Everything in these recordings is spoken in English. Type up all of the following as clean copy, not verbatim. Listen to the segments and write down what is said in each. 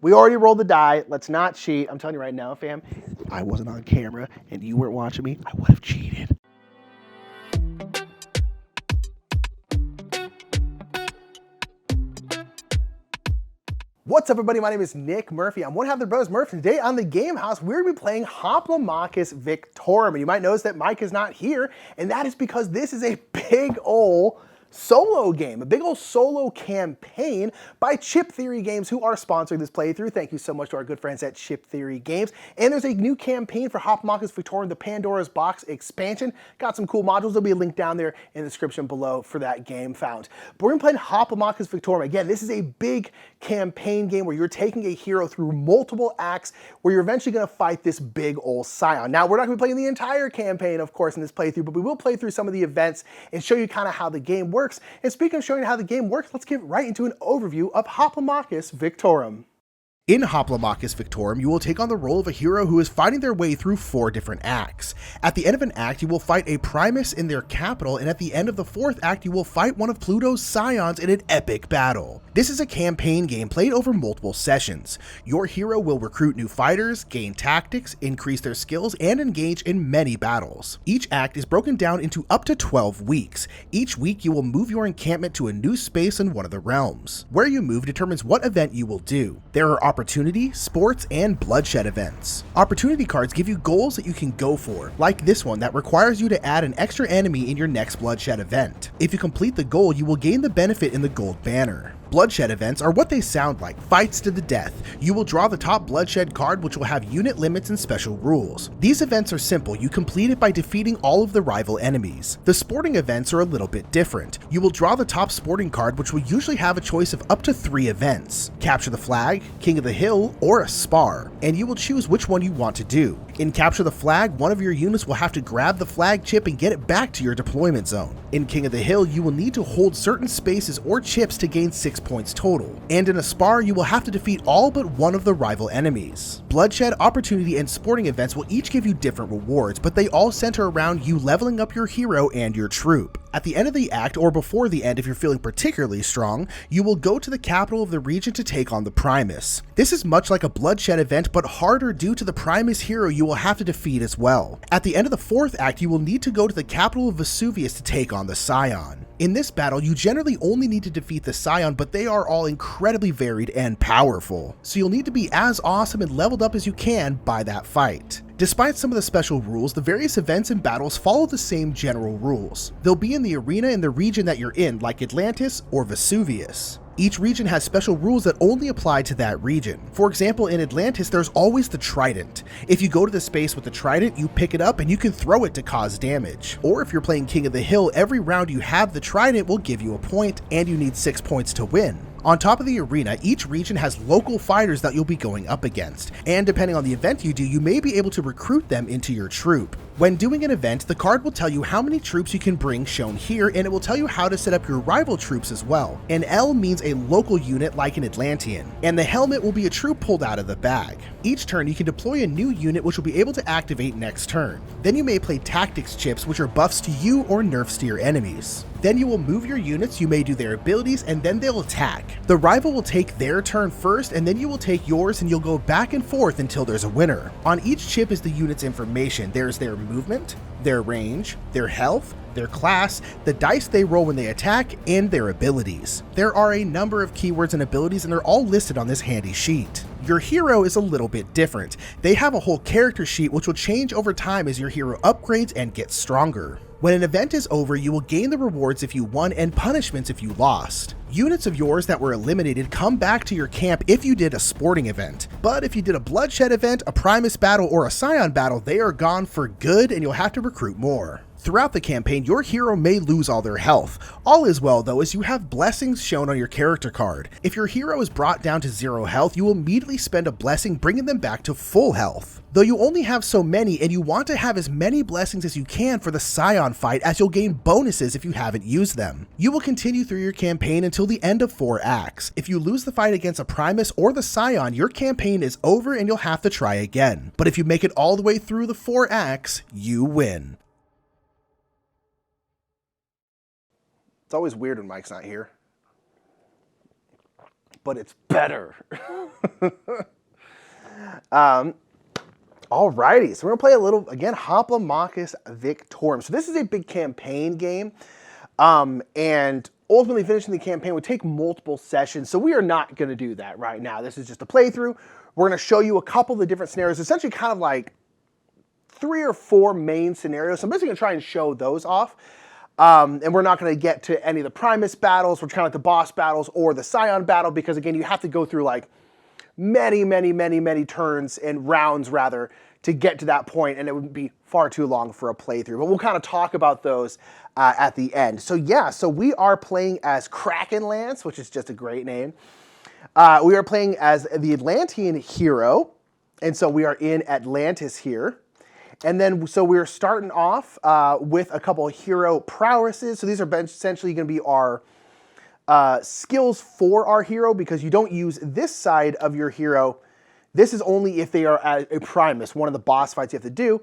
We already rolled the die. Let's not cheat. I'm telling you right now, fam, if I wasn't on camera and you weren't watching me, I would have cheated. What's up, everybody? My name is Nick Murphy. I'm one half of the brothers Murph, and today on the Game House, we're going to be playing Hoplomachus Victorum. And you might notice that Mike is not here, and that is because this is a big ol' solo game, a big old solo campaign by Chip Theory Games, who are sponsoring this playthrough. Thank you so much to our good friends at Chip Theory Games. And there's a new campaign for Hoplomachus Victorum, the Pandora's Box expansion. Got some cool modules. There'll be a link down there in the description below for that game found. But we're going to play Hoplomachus Victorum. Again, this is a big campaign game where you're taking a hero through multiple acts where you're eventually going to fight this big old scion. Now, we're not going to be playing the entire campaign, of course, in this playthrough, but we will play through some of the events and show you kind of how the game works. And speaking of showing you how the game works, let's get right into an overview of Hoplomachus Victorum. In Hoplomachus Victorum, you will take on the role of a hero who is fighting their way through 4 different acts. At the end of an act, you will fight a Primus in their capital, and at the end of the 4th act, you will fight one of Pluto's scions in an epic battle. This is a campaign game played over multiple sessions. Your hero will recruit new fighters, gain tactics, increase their skills, and engage in many battles. Each act is broken down into up to 12 weeks. Each week, you will move your encampment to a new space in one of the realms. Where you move determines what event you will do. There are opportunity, sports, and bloodshed events. Opportunity cards give you goals that you can go for, like this one that requires you to add an extra enemy in your next bloodshed event. If you complete the goal, you will gain the benefit in the gold banner. Bloodshed events are what they sound like, fights to the death. You will draw the top bloodshed card, which will have unit limits and special rules. These events are simple. You complete it by defeating all of the rival enemies. The sporting events are a little bit different. You will draw the top sporting card, which will usually have a choice of up to 3 events: Capture the Flag, King of the Hill, or a Spar, and you will choose which one you want to do. In Capture the Flag, one of your units will have to grab the flag chip and get it back to your deployment zone. In King of the Hill, you will need to hold certain spaces or chips to gain 6 points total. And in a Spar, you will have to defeat all but one of the rival enemies. Bloodshed, opportunity, and sporting events will each give you different rewards, but they all center around you leveling up your hero and your troop. At the end of the act, or before the end if you're feeling particularly strong, you will go to the capital of the region to take on the Primus. This is much like a bloodshed event, but harder due to the Primus hero you will have to defeat as well. At the end of the 4th act, you will need to go to the capital of Vesuvius to take on the Scion. In this battle, you generally only need to defeat the Scion, but they are all incredibly varied and powerful, so you'll need to be as awesome and leveled up as you can by that fight. Despite some of the special rules, the various events and battles follow the same general rules. They'll be in the arena in the region that you're in, like Atlantis or Vesuvius. Each region has special rules that only apply to that region. For example, in Atlantis, there's always the trident. If you go to the space with the trident, you pick it up and you can throw it to cause damage. Or if you're playing King of the Hill, every round you have the trident will give you a point, and you need 6 points to win. On top of the arena, each region has local fighters that you'll be going up against, and depending on the event you do, you may be able to recruit them into your troop. When doing an event, the card will tell you how many troops you can bring, shown here, and it will tell you how to set up your rival troops as well. An L means a local unit like an Atlantean, and the helmet will be a troop pulled out of the bag. Each turn you can deploy a new unit which will be able to activate next turn. Then you may play tactics chips, which are buffs to you or nerfs to your enemies. Then you will move your units, you may do their abilities, and then they'll attack. The rival will take their turn first, and then you will take yours, and you'll go back and forth until there's a winner. On each chip is the unit's information. There's their movement, their range, their health, their class, the dice they roll when they attack, and their abilities. There are a number of keywords and abilities, and they're all listed on this handy sheet. Your hero is a little bit different. They have a whole character sheet which will change over time as your hero upgrades and gets stronger. When an event is over, you will gain the rewards if you won and punishments if you lost. Units of yours that were eliminated come back to your camp if you did a sporting event, but if you did a bloodshed event, a Primus battle, or a Scion battle, they are gone for good and you'll have to recruit more. Throughout the campaign, your hero may lose all their health. All is well though, as you have blessings shown on your character card. If your hero is brought down to 0 health, you will immediately spend a blessing bringing them back to full health. Though you only have so many, and you want to have as many blessings as you can for the Scion fight, as you'll gain bonuses if you haven't used them. You will continue through your campaign until the end of 4 acts. If you lose the fight against a Primus or the Scion, your campaign is over and you'll have to try again. But if you make it all the way through the 4 acts, you win. It's always weird when Mike's not here. but it's better. Alrighty, so we're gonna play a little, again, Hoplomachus Victorum. So this is a big campaign game, and ultimately finishing the campaign would take multiple sessions, so we are not gonna do that right now. This is just a playthrough. We're gonna show you a couple of the different scenarios, essentially kind of like 3 or 4 main scenarios. So I'm basically gonna try and show those off. And we're not gonna get to any of the Primus battles, which are kind of like the boss battles or the Scion battle, because again, you have to go through like many turns and rounds rather to get to that point, and it would be far too long for a playthrough. But we'll kind of talk about those at the end. So yeah, so we are playing as Kraken Lance, which is just a great name. We are playing as the Atlantean hero, and so we are in Atlantis here. And then, so we're starting off with a couple of hero prowesses. So these are essentially going to be our skills for our hero, because you don't use this side of your hero. This is only if they are a Primus, one of the boss fights you have to do.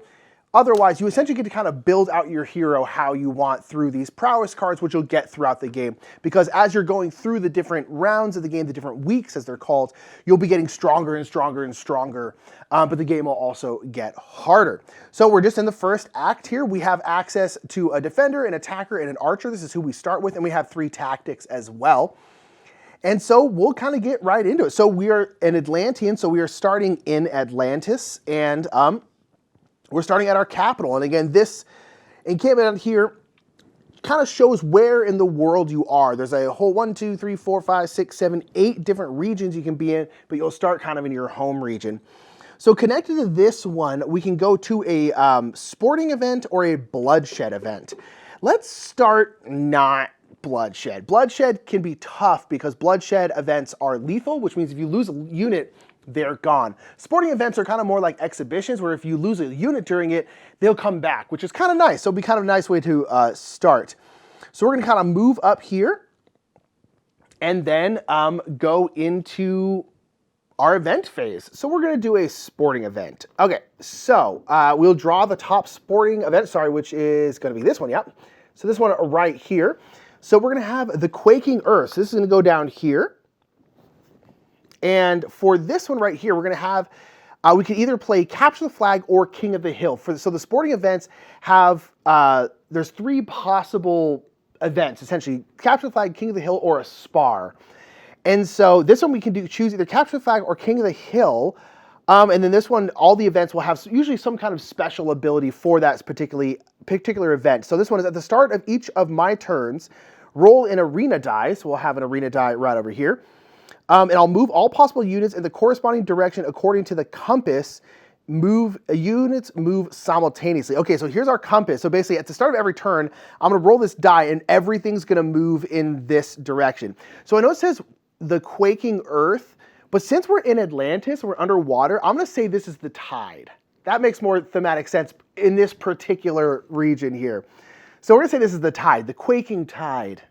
Otherwise, you essentially get to kind of build out your hero how you want through these prowess cards, which you'll get throughout the game. Because as you're going through the different rounds of the game, the different weeks as they're called, you'll be getting stronger and stronger and stronger, but the game will also get harder. So we're just in the first act here. We have access to a defender, an attacker, and an archer. This is who we start with, and we have 3 tactics as well. And so we'll kind of get right into it. So we are an Atlantean, so we are starting in Atlantis, and we're starting at our capital. And again, this encampment here kind of shows where in the world you are. There's a whole 1, 2, 3, 4, 5, 6, 7, 8 different regions you can be in, but you'll start kind of in your home region. So connected to this one, we can go to a sporting event or a bloodshed event. Let's start not bloodshed. Bloodshed can be tough because bloodshed events are lethal, which means if you lose a unit, they're gone. Sporting events are kind of more like exhibitions, where if you lose a unit during it, they'll come back, which is kind of nice. So it'll be kind of a nice way to start. So we're going to kind of move up here and then go into our event phase. So we're going to do a sporting event. Okay, so we'll draw the top sporting event, which is going to be this one, yep. So this one right here. So we're going to have the Quaking Earth. So this is going to go down here. And for this one right here, we're going to have, we can either play Capture the Flag or King of the Hill. So the sporting events have, there's 3 possible events, essentially. Capture the Flag, King of the Hill, or a spar. And so this one we can choose either Capture the Flag or King of the Hill. And then this one, all the events will have usually some kind of special ability for that particular event. So this one is at the start of each of my turns, roll an arena die. So we'll have an arena die right over here. And I'll move all possible units in the corresponding direction according to the compass. Units move simultaneously. Okay, so here's our compass. So basically, at the start of every turn, I'm going to roll this die, and everything's going to move in this direction. So I know it says the Quaking Earth, but since we're in Atlantis, we're underwater, I'm going to say this is the tide. That makes more thematic sense in this particular region here. So we're going to say this is the tide, the Quaking Tide.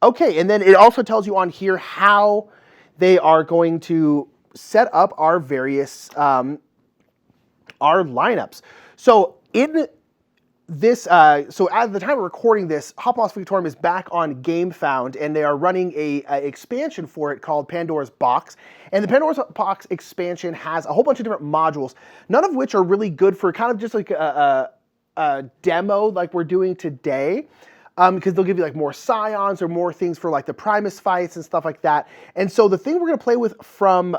Okay, and then it also tells you on here how they are going to set up our various, our lineups. So in this, so at the time of recording this, Hoplomachus Victorum is back on GameFound, and they are running a expansion for it called Pandora's Box. And the Pandora's Box expansion has a whole bunch of different modules, none of which are really good for kind of just like a demo like we're doing today. Because they'll give you like more scions or more things for like the Primus fights and stuff like that. And so the thing we're going to play with from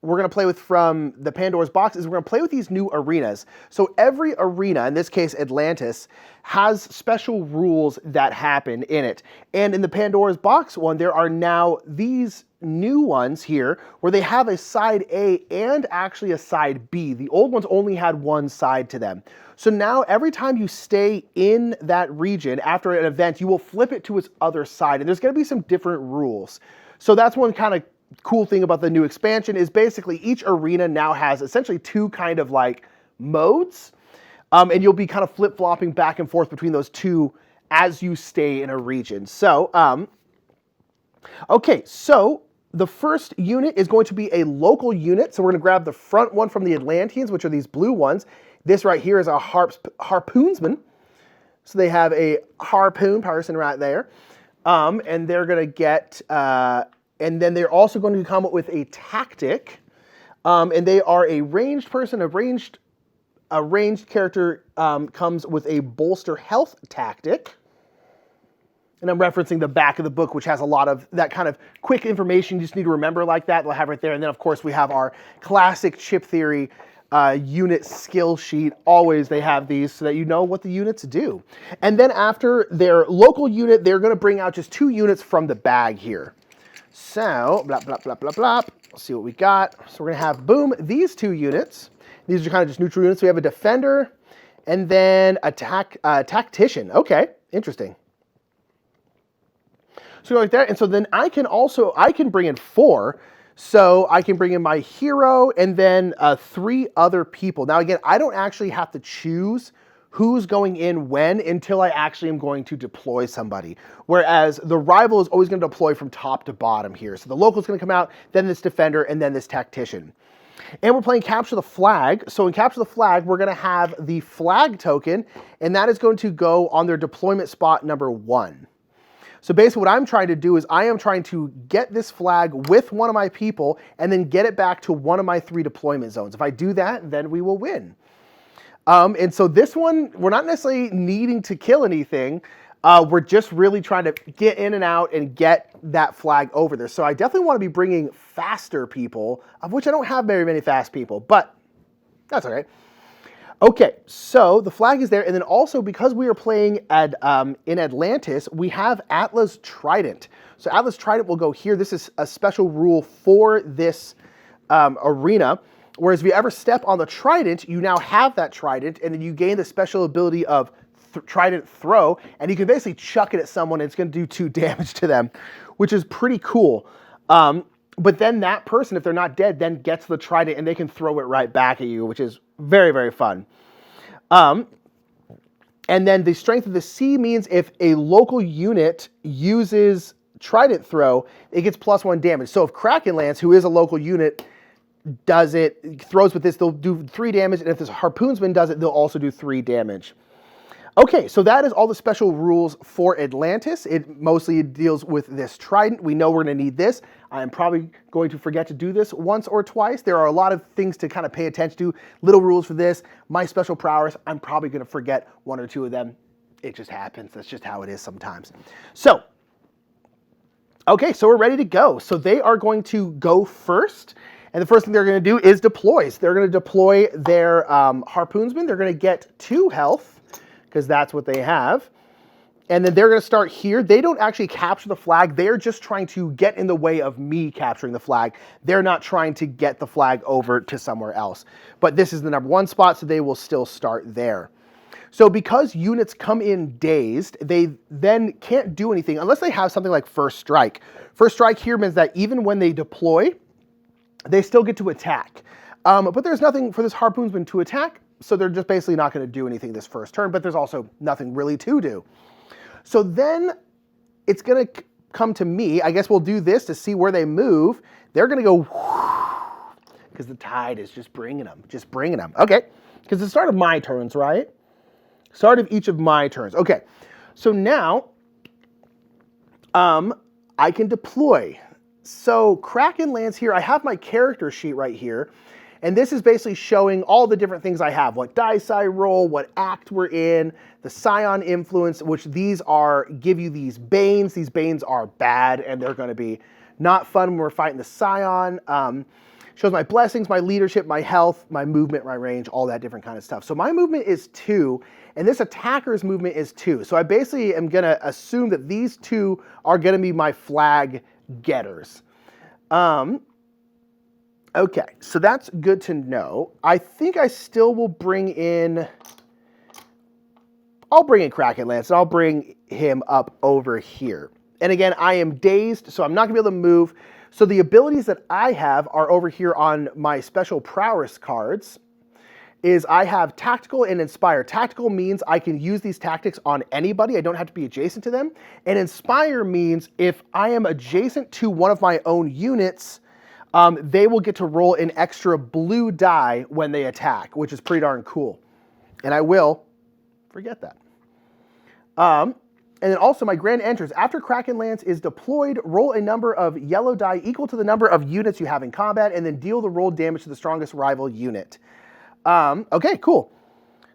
the Pandora's Box is we're going to play with these new arenas. So every arena, in this case Atlantis, has special rules that happen in it. And in the Pandora's Box one, there are now these new ones here where they have a side A and actually a side B. The old ones only had one side to them. So now every time you stay in that region after an event, you will flip it to its other side, and there's going to be some different rules. So that's one kind of cool thing about the new expansion is basically each arena now has essentially 2 kind of like modes, and you'll be kind of flip-flopping back and forth between those 2 as you stay in a region. So, okay, so the first unit is going to be a local unit. So we're going to grab the front one from the Atlanteans, which are these blue ones. This right here is a harpoonsman. So they have a harpoon person right there. And they're going to get, and then they're also going to come up with a tactic. And they are a ranged person. A ranged character comes with a bolster health tactic. And I'm referencing the back of the book, which has a lot of that kind of quick information you just need to remember like that. They'll have right there. And then, of course, we have our classic chip theory unit skill sheet. Always they have these so that you know what the units do. And then after their local unit, they're going to bring out just 2 units from the bag here. So, blah, blah, blah, blah, blah. Let's see what we got. So we're going to have, boom, these 2 units. These are kind of just neutral units. We have a defender and then a tactician. Okay, interesting. So like that, and so then I can bring in 4. So I can bring in my hero and then 3 other people. Now again, I don't actually have to choose who's going in when until I actually am going to deploy somebody. Whereas the rival is always going to deploy from top to bottom here. So the local is going to come out, then this defender, and then this tactician. And we're playing Capture the Flag. So in Capture the Flag, we're going to have the flag token, and that is going to go on their deployment spot number 1. So basically what I'm trying to do is I am trying to get this flag with one of my people and then get it back to one of my 3 deployment zones. If I do that, then we will win. And so this one, we're not necessarily needing to kill anything. We're just really trying to get in and out and get that flag over there. So I definitely want to be bringing faster people, of which I don't have very many fast people, but that's all right. Okay, so the flag is there, and then also because we are playing in Atlantis, we have Atlas Trident. So Atlas Trident will go here. This is a special rule for this arena, whereas if you ever step on the Trident, you now have that Trident, and then you gain the special ability of Trident Throw, and you can basically chuck it at someone, and it's going to do 2 damage to them, which is pretty cool. But then that person, if they're not dead, then gets the Trident, and they can throw it right back at you, which is very, very fun. And then the Strength of the Sea means if a local unit uses Trident Throw, it gets +1 damage. So if Kraken Lance, who is a local unit, throws with this, they'll do 3 damage, and if this Harpoonsman does it, they'll also do 3 damage. Okay, so that is all the special rules for Atlantis. It mostly deals with this Trident. We know we're going to need this. I'm probably going to forget to do this once or twice. There are a lot of things to kind of pay attention to. Little rules for this. My special prowess, I'm probably going to forget 1 or 2 of them. It just happens. That's just how it is sometimes. So, okay, so we're ready to go. So they are going to go first. And the first thing they're going to do is deploy. So they're going to deploy their Harpoonsman. They're going to get 2 health, because that's what they have. And then they're going to start here. They don't actually capture the flag. They're just trying to get in the way of me capturing the flag. They're not trying to get the flag over to somewhere else. But this is the number 1 spot, so they will still start there. So because units come in dazed, they then can't do anything unless they have something like First Strike. First Strike here means that even when they deploy, they still get to attack. But there's nothing for this Harpoonsman to attack. So they're just basically not going to do anything this first turn, but there's also nothing really to do. So then it's going to come to me. I guess we'll do this to see where they move. They're going to go, because the tide is just bringing them, Okay, because it's the start of my turns, right? Start of each of my turns. Okay, so now I can deploy. So Kraken Lance here, I have my character sheet right here. And this is basically showing all the different things I have, what dice I roll, what act we're in, the Scion influence, which these give you these Banes. These Banes are bad, and they're going to be not fun when we're fighting the Scion. Shows my blessings, my leadership, my health, my movement, my range, all that different kind of stuff. So my movement is 2, and this attacker's movement is 2. So I basically am going to assume that these 2 are going to be my flag getters. Okay, so that's good to know. I think I still will I'll bring in Kraken Lance, and I'll bring him up over here. And again, I am dazed, so I'm not going to be able to move. So the abilities that I have are over here on my special prowess cards. Is I have Tactical and Inspire. Tactical means I can use these tactics on anybody. I don't have to be adjacent to them. And Inspire means if I am adjacent to one of my own units, they will get to roll an extra blue die when they attack, which is pretty darn cool. And I will forget that. And then also my grand entrance, after Kraken Lance is deployed, roll a number of yellow die equal to the number of units you have in combat, and then deal the rolled damage to the strongest rival unit. Okay, cool.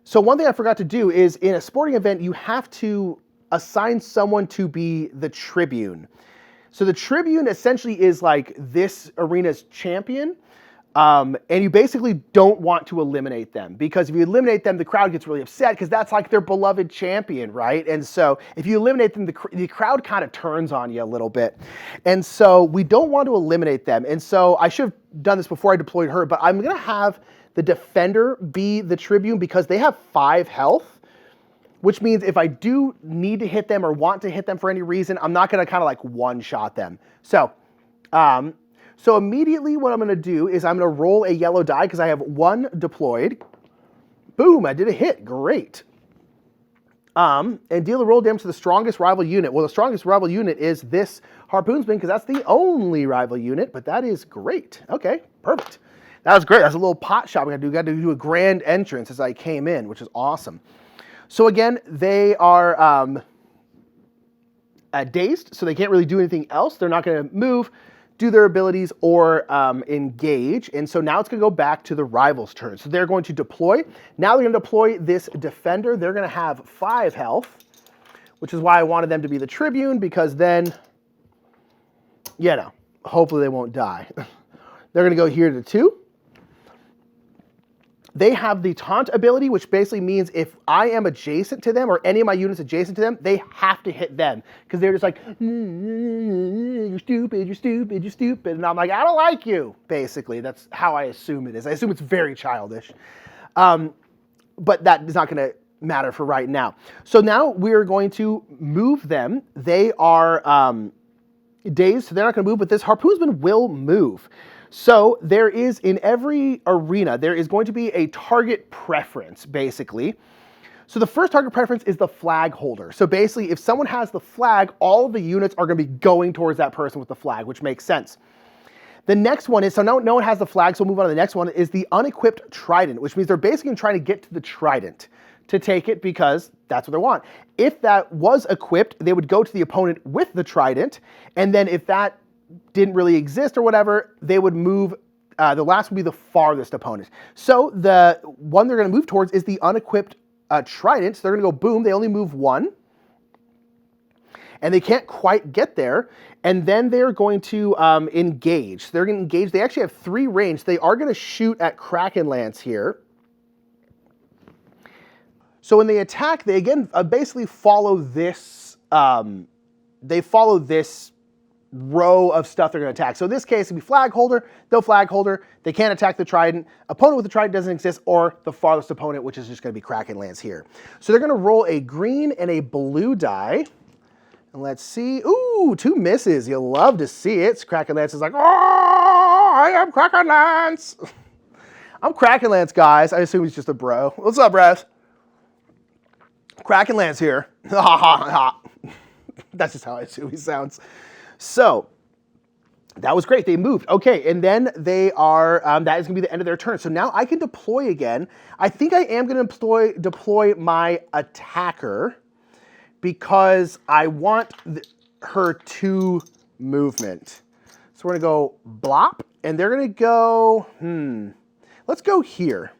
So one thing I forgot to do is in a sporting event, you have to assign someone to be the Tribune. So the Tribune essentially is like this arena's champion. And you basically don't want to eliminate them, because if you eliminate them, the crowd gets really upset because that's like their beloved champion, right? And so if you eliminate them, the crowd kind of turns on you a little bit. And so we don't want to eliminate them. And so I should have done this before I deployed her, but I'm going to have the Defender be the Tribune because they have 5 health, which means if I do need to hit them or want to hit them for any reason, I'm not going to kind of like one-shot them. So immediately what I'm going to do is I'm going to roll a yellow die because I have 1 deployed. Boom, I did a hit. Great. And deal the roll damage to the strongest rival unit. Well, the strongest rival unit is this Harpoonsman because that's the only rival unit, but that is great. Okay, perfect. That was great. That's a little pot shot we got to do. We got to do a grand entrance as I came in, which is awesome. So again, they are dazed, so they can't really do anything else. They're not going to move, do their abilities, or engage. And so now it's going to go back to the rival's turn. So they're going to deploy. Now they're going to deploy this Defender. They're going to have 5 health, which is why I wanted them to be the Tribune, because then, you know, hopefully they won't die. They're going to go here to 2. They have the taunt ability, which basically means if I am adjacent to them or any of my units adjacent to them, they have to hit them because they're just like, you're stupid, you're stupid, you're stupid. And I'm like, I don't like you, basically. That's how I assume it is. I assume it's very childish. But that is not going to matter for right now. So now we're going to move them. They are dazed, so they're not going to move, but this Harpoonsman will move. So there is, in every arena, there is going to be a target preference, basically. So the first target preference is the flag holder. So basically, if someone has the flag, all of the units are going to be going towards that person with the flag, which makes sense. The next one is, so no one has the flag, so we'll move on to the next one, is the unequipped trident, which means they're basically trying to get to the trident to take it because that's what they want. If that was equipped, they would go to the opponent with the trident, and then if that didn't really exist or whatever, they would move, the last would be the farthest opponent. So the one they're going to move towards is the unequipped trident. So they're going to go boom, they only move 1. And they can't quite get there. And then they're going to engage. So they're going to engage. They actually have 3 range. They are going to shoot at Kraken Lance here. So when they attack, they again basically follow this, they follow this row of stuff they're going to attack. So in this case, it'd be flag holder, no flag holder, they can't attack the trident, opponent with the trident doesn't exist, or the farthest opponent, which is just going to be Kraken Lance here. So they're going to roll a green and a blue die. And let's see. Ooh, 2 misses. You'll love to see it. Kraken Lance is like, oh, I am Kraken Lance. I'm Kraken Lance, guys. I assume he's just a bro. What's up, bros? Kraken Lance here. Ha ha ha. That's just how I assume he sounds. So that was great. They moved. Okay, and then they are, that is going to be the end of their turn. So now I can deploy again. I think I am going to deploy my attacker because I want her 2 movement. So we're going to go blop, and they're going to go, let's go here.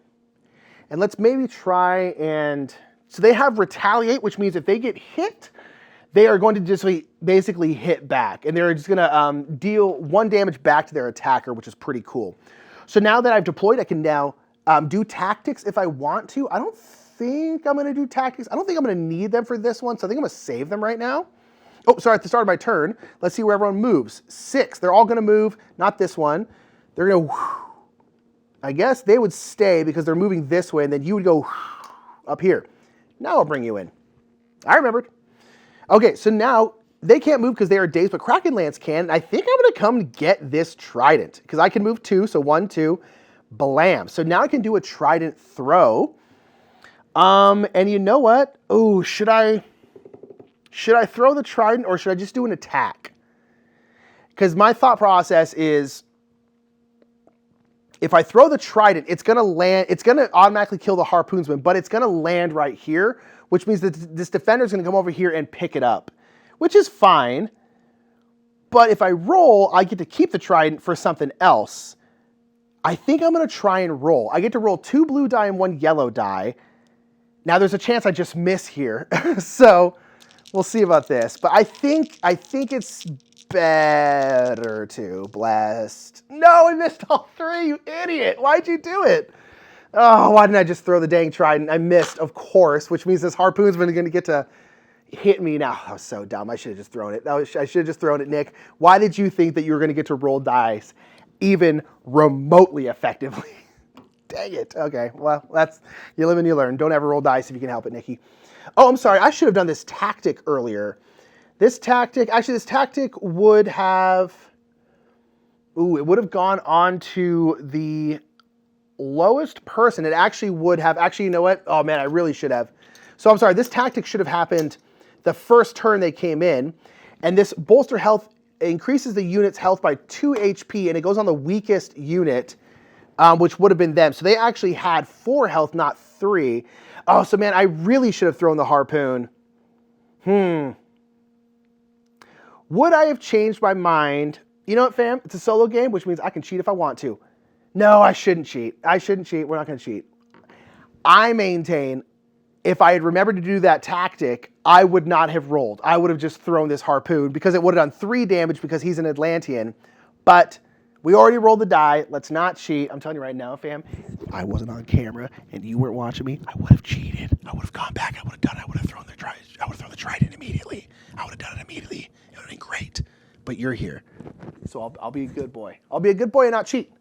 And let's maybe try and, so they have retaliate, which means if they get hit, they are going to just basically hit back. And they're just going to deal 1 damage back to their attacker, which is pretty cool. So now that I've deployed, I can now do tactics if I want to. I don't think I'm going to do tactics. I don't think I'm going to need them for this one, so I think I'm going to save them right now. Oh, sorry, at the start of my turn, let's see where everyone moves. 6. They're all going to move, not this one. They're going to, I guess they would stay because they're moving this way, and then you would go up here. Now I'll bring you in. I remembered. Okay, so now they can't move because they are dazed, but Kraken Lance can. And I think I'm going to come get this trident because I can move 2, so 1, 2, blam. So now I can do a trident throw. And you know what? Oh, should I throw the trident or should I just do an attack? Because my thought process is, if I throw the trident, it's going to land, it's going to automatically kill the Harpoonsman, but it's going to land right here, which means that this defender is going to come over here and pick it up, which is fine. But if I roll, I get to keep the trident for something else. I think I'm going to try and roll. I get to roll 2 blue die and 1 yellow die. Now there's a chance I just miss here. So we'll see about this. But I think it's better to blast. No, I missed all 3, you idiot. Why'd you do it? Oh, why didn't I just throw the dang trident? I missed, of course, which means this harpoon's going to get to hit me now. That was so dumb. I should have just thrown it. I should have just thrown it, Nick. Why did you think that you were going to get to roll dice even remotely effectively? Dang it. Okay, well, you live and you learn. Don't ever roll dice if you can help it, Nicky. Oh, I'm sorry. I should have done this tactic earlier. This tactic would have, it would have gone on to the lowest person. It actually would have, you know what? Oh man, I really should have. So I'm sorry, this tactic should have happened the first turn they came in, and this bolster health increases the unit's health by 2 HP, and it goes on the weakest unit, which would have been them. So they actually had 4 health, not 3. Oh, so man, I really should have thrown the harpoon. Would I have changed my mind? You know what, fam? It's a solo game, which means I can cheat if I want to. No, I shouldn't cheat. We're not going to cheat. I maintain if I had remembered to do that tactic, I would not have rolled. I would have just thrown this harpoon because it would have done 3 damage because he's an Atlantean. But we already rolled the die. Let's not cheat. I'm telling you right now, fam, if I wasn't on camera and you weren't watching me, I would have cheated. I would have gone back. I would have done it. I would have thrown the trident immediately. I would have done it immediately. It would have been great. But you're here. So I'll be a good boy. I'll be a good boy and not cheat.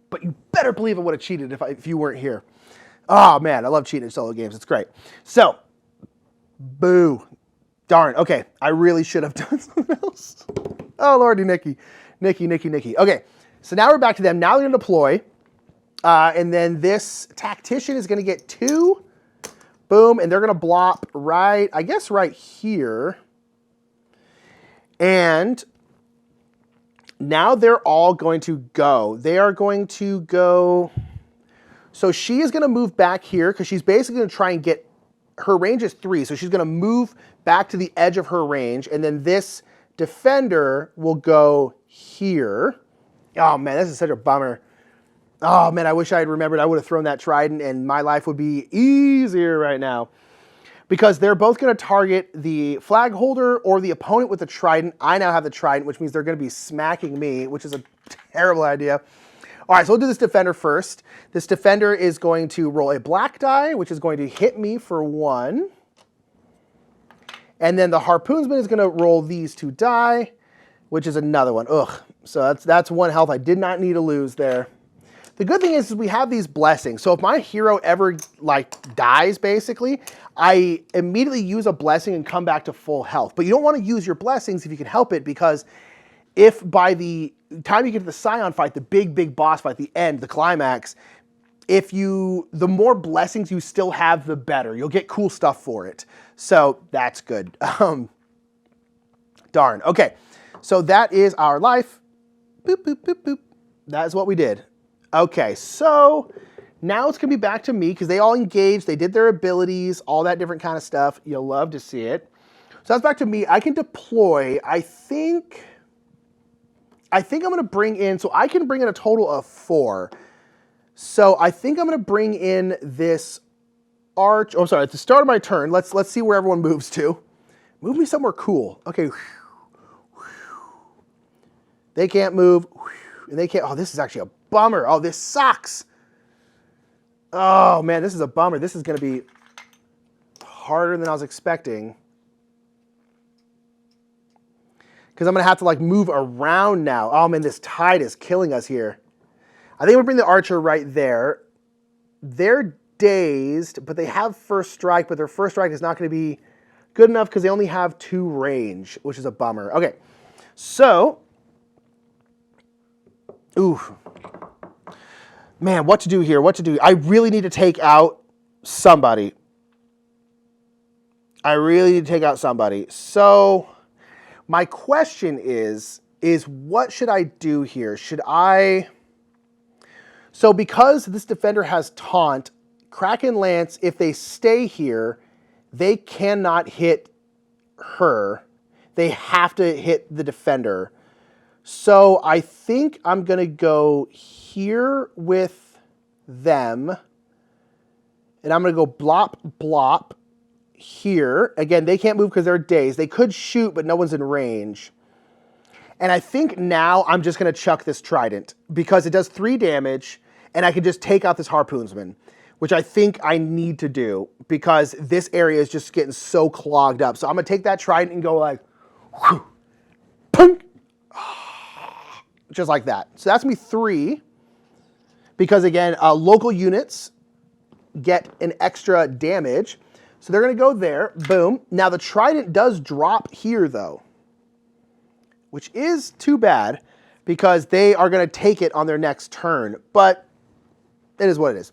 But you better believe I would have cheated if you weren't here. Oh, man, I love cheating in solo games. It's great. So, boo. Darn. Okay, I really should have done something else. Oh, Lordy, Nicky. Okay, so now we're back to them. Now they're going to deploy. And then this tactician is going to get 2. Boom, and they're going to blop right here. And now they're all going to go. They are going to go. So she is going to move back here because she's basically going to try and get, her range is 3. So she's going to move back to the edge of her range. And then this defender will go here. Oh man, this is such a bummer. Oh man, I wish I had remembered. I would have thrown that trident and my life would be easier right now. Because they're both going to target the flag holder or the opponent with the trident. I now have the trident, which means they're going to be smacking me, which is a terrible idea. All right, so we'll do this defender first. This defender is going to roll a black die, which is going to hit me for 1. And then the harpoonsman is going to roll these 2 die, which is another one. Ugh. So that's 1 health I did not need to lose there. The good thing is we have these blessings. So if my hero ever dies, basically, I immediately use a blessing and come back to full health. But you don't want to use your blessings if you can help it, because if by the time you get to the Scion fight, the big boss fight, the end, the climax, the more blessings you still have, the better. You'll get cool stuff for it. So that's good. Darn. Okay. So that is our life. Boop, boop, boop, boop. That is what we did. Okay. So now it's going to be back to me because they all engaged. They did their abilities, all that different kind of stuff. You'll love to see it. So that's back to me. I can deploy. I think I'm going to bring in, so I can bring in a total of 4. So I think I'm going to bring in this arch. Oh, sorry, at the start of my turn, let's see where everyone moves to. Move me somewhere cool. Okay. They can't move. And they can't. Oh, this is actually a bummer. Oh, this sucks. Oh, man, this is a bummer. This is going to be harder than I was expecting. Because I'm going to have to move around now. Oh, man, this tide is killing us here. I think I'm going to bring the archer right there. They're dazed, but they have first strike, but their first strike is not going to be good enough because they only have 2 range, which is a bummer. Okay, so, ooh. Man, what to do here? What to do? I really need to take out somebody. So my question is what should I do here? So because this defender has taunt, Kraken Lance, if they stay here, they cannot hit her. They have to hit the defender. So I think I'm going to go here with them. And I'm going to go blop, blop here. Again, they can't move because they're dazed. They could shoot, but no one's in range. And I think now I'm just going to chuck this trident because it does 3 damage, and I can just take out this harpoonsman, which I think I need to do because this area is just getting so clogged up. So I'm going to take that trident and go like, whew, punk, just like that. So that's me 3 because, again, local units get an extra damage. So they're going to go there. Boom. Now the trident does drop here, though, which is too bad because they are going to take it on their next turn. But it is what it is.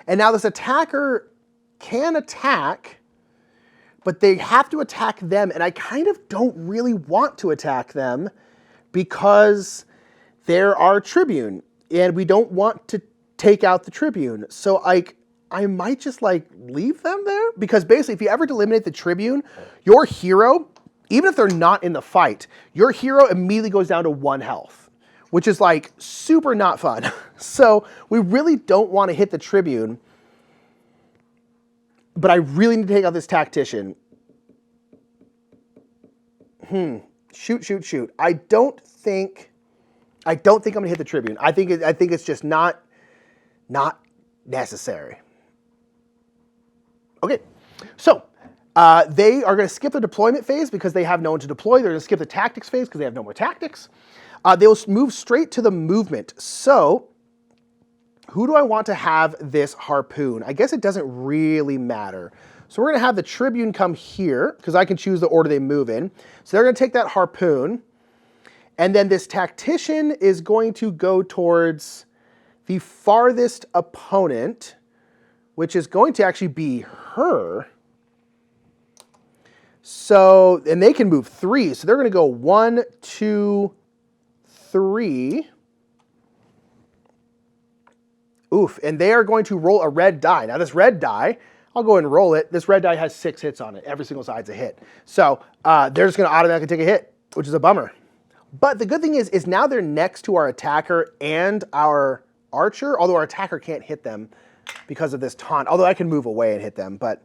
And now this attacker can attack, but they have to attack them. And I kind of don't really want to attack them because they're our tribune. And we don't want to take out the tribune. So I might just like leave them there because basically if you ever eliminate the tribune, your hero, even if they're not in the fight, your hero immediately goes down to 1 health, which is like super not fun. So we really don't want to hit the tribune, but I really need to take out this tactician. Shoot. I don't think I'm gonna hit the tribune. I think it's just not necessary. Okay, so they are going to skip the deployment phase because they have no one to deploy. They're going to skip the tactics phase because they have no more tactics. They will move straight to the movement. So who do I want to have this harpoon? I guess it doesn't really matter. So we're going to have the tribune come here because I can choose the order they move in. So they're going to take that harpoon. And then this tactician is going to go towards the farthest opponent, which is going to actually be her. So, and they can move 3. So they're going to go 1, 2, 3. Oof. And they are going to roll a red die. Now this red die, I'll go ahead and roll it. This red die has 6 hits on it. Every single side's a hit. So they're just going to automatically take a hit, which is a bummer. But the good thing is now they're next to our attacker and our archer, although our attacker can't hit them because of this taunt. Although I can move away and hit them, but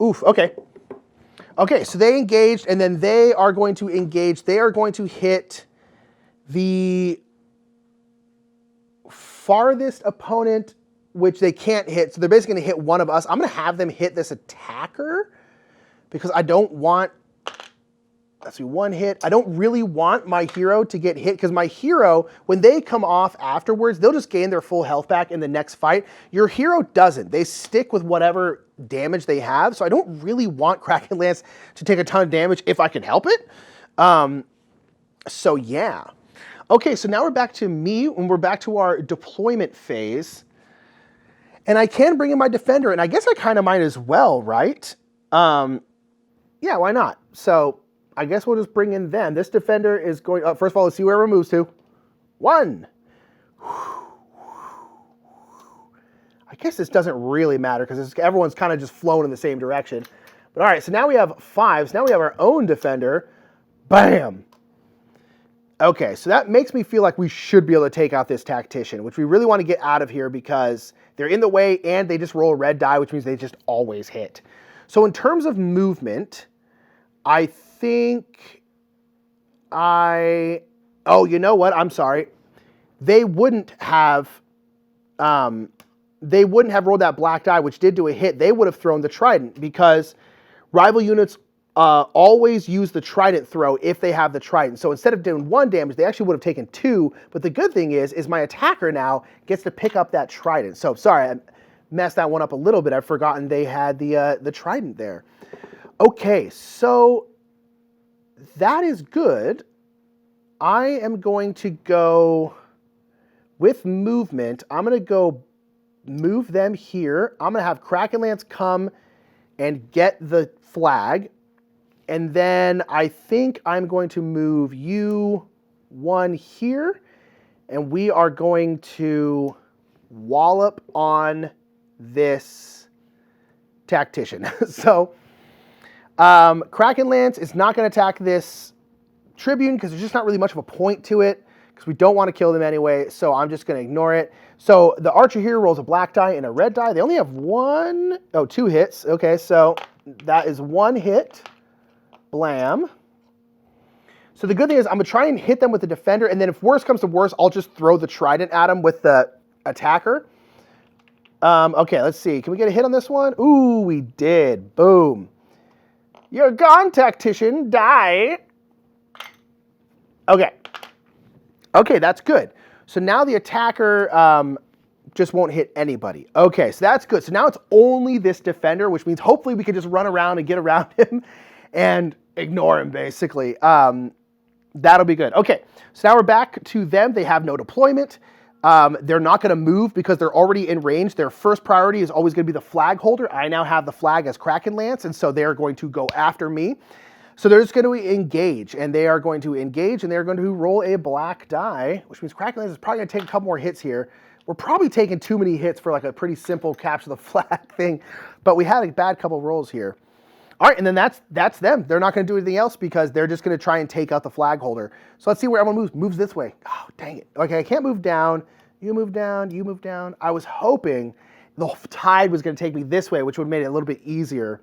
oof, okay. Okay, so they engaged, and then they are going to engage. They are going to hit the farthest opponent, which they can't hit. So they're basically going to hit one of us. I'm going to have them hit this attacker because I don't want, let's see, 1 hit. I don't really want my hero to get hit because my hero, when they come off afterwards, they'll just gain their full health back in the next fight. Your hero doesn't. They stick with whatever damage they have. So I don't really want Kraken Lance to take a ton of damage if I can help it. So yeah. Okay, so now we're back to me and we're back to our deployment phase. And I can bring in my defender, and I guess I kind of might as well, right? Yeah, why not? So I guess we'll just bring in them. This defender is going up. First of all, let's see where it moves to. 1. I guess this doesn't really matter because everyone's kind of just flowing in the same direction. But all right, so now we have 5. So now we have our own defender. Bam. Okay, so that makes me feel like we should be able to take out this tactician, which we really want to get out of here because they're in the way and they just roll a red die, which means they just always hit. So in terms of movement, I think oh, you know what? I'm sorry. They wouldn't have rolled that black die, which did do a hit. They would have thrown the trident because rival units always use the trident throw if they have the trident. So instead of doing 1 damage, they actually would have taken 2. But the good thing is my attacker now gets to pick up that trident. So sorry, I messed that one up a little bit. I've forgotten they had the trident there. Okay, so that is good. I am going to go with movement. I'm going to go move them here. I'm going to have Kraken Lance come and get the flag. And then I think I'm going to move you 1 here. And we are going to wallop on this tactician. So Kraken Lance is not going to attack this Tribune because there's just not really much of a point to it because we don't want to kill them anyway, so I'm just going to ignore it. So the archer here rolls a black die and a red die. They only have two hits. Okay, so that is one hit. Blam. So the good thing is I'm going to try and hit them with the defender, and then if worse comes to worse, I'll just throw the trident at them with the attacker. Okay, let's see. Can we get a hit on this one? Ooh, we did. Boom. You're gone, tactician. Die. Okay. Okay, that's good. So now the attacker just won't hit anybody. Okay, so that's good. So now it's only this defender, which means hopefully we can just run around and get around him and ignore him, basically. That'll be good. Okay, so now we're back to them. They have no deployment. They're not going to move because they're already in range. Their first priority is always going to be the flag holder. I now have the flag as Kraken Lance, and so they're going to go after me. So they're just going to engage, and they are going to engage, and they're going to roll a black die, which means Kraken Lance is probably going to take a couple more hits here. We're probably taking too many hits for like a pretty simple capture the flag thing, but we had a bad couple rolls here. All right, and then that's them. They're not going to do anything else because they're just going to try and take out the flag holder. So let's see where everyone moves. Moves this way. Oh, dang it. Okay, I can't move down. You move down. You move down. I was hoping the tide was going to take me this way, which would have made it a little bit easier.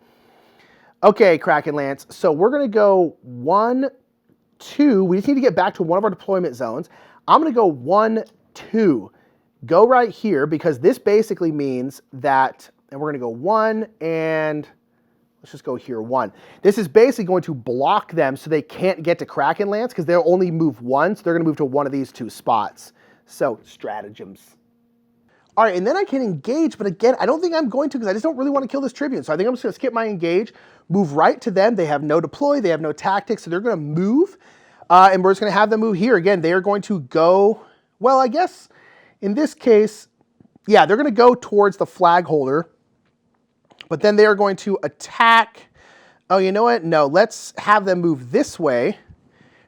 Okay, Kraken Lance. So we're going to go 1, 2. We just need to get back to one of our deployment zones. I'm going to go 1, 2. Go right here because this basically means that, and we're going to go 1 and let's just go here, 1. This is basically going to block them so they can't get to Kraken Lance because they'll only move once. They're going to move to one of these 2 spots. So stratagems. All right, and then I can engage, but again, I don't think I'm going to because I just don't really want to kill this Tribune. So I think I'm just going to skip my engage, move right to them. They have no deploy. They have no tactics, so they're going to move. And we're just going to have them move here. Again, they are going to go, well, I guess in this case, yeah, they're going to go towards the flag holder. But then they are going to attack. Oh, you know what? No, let's have them move this way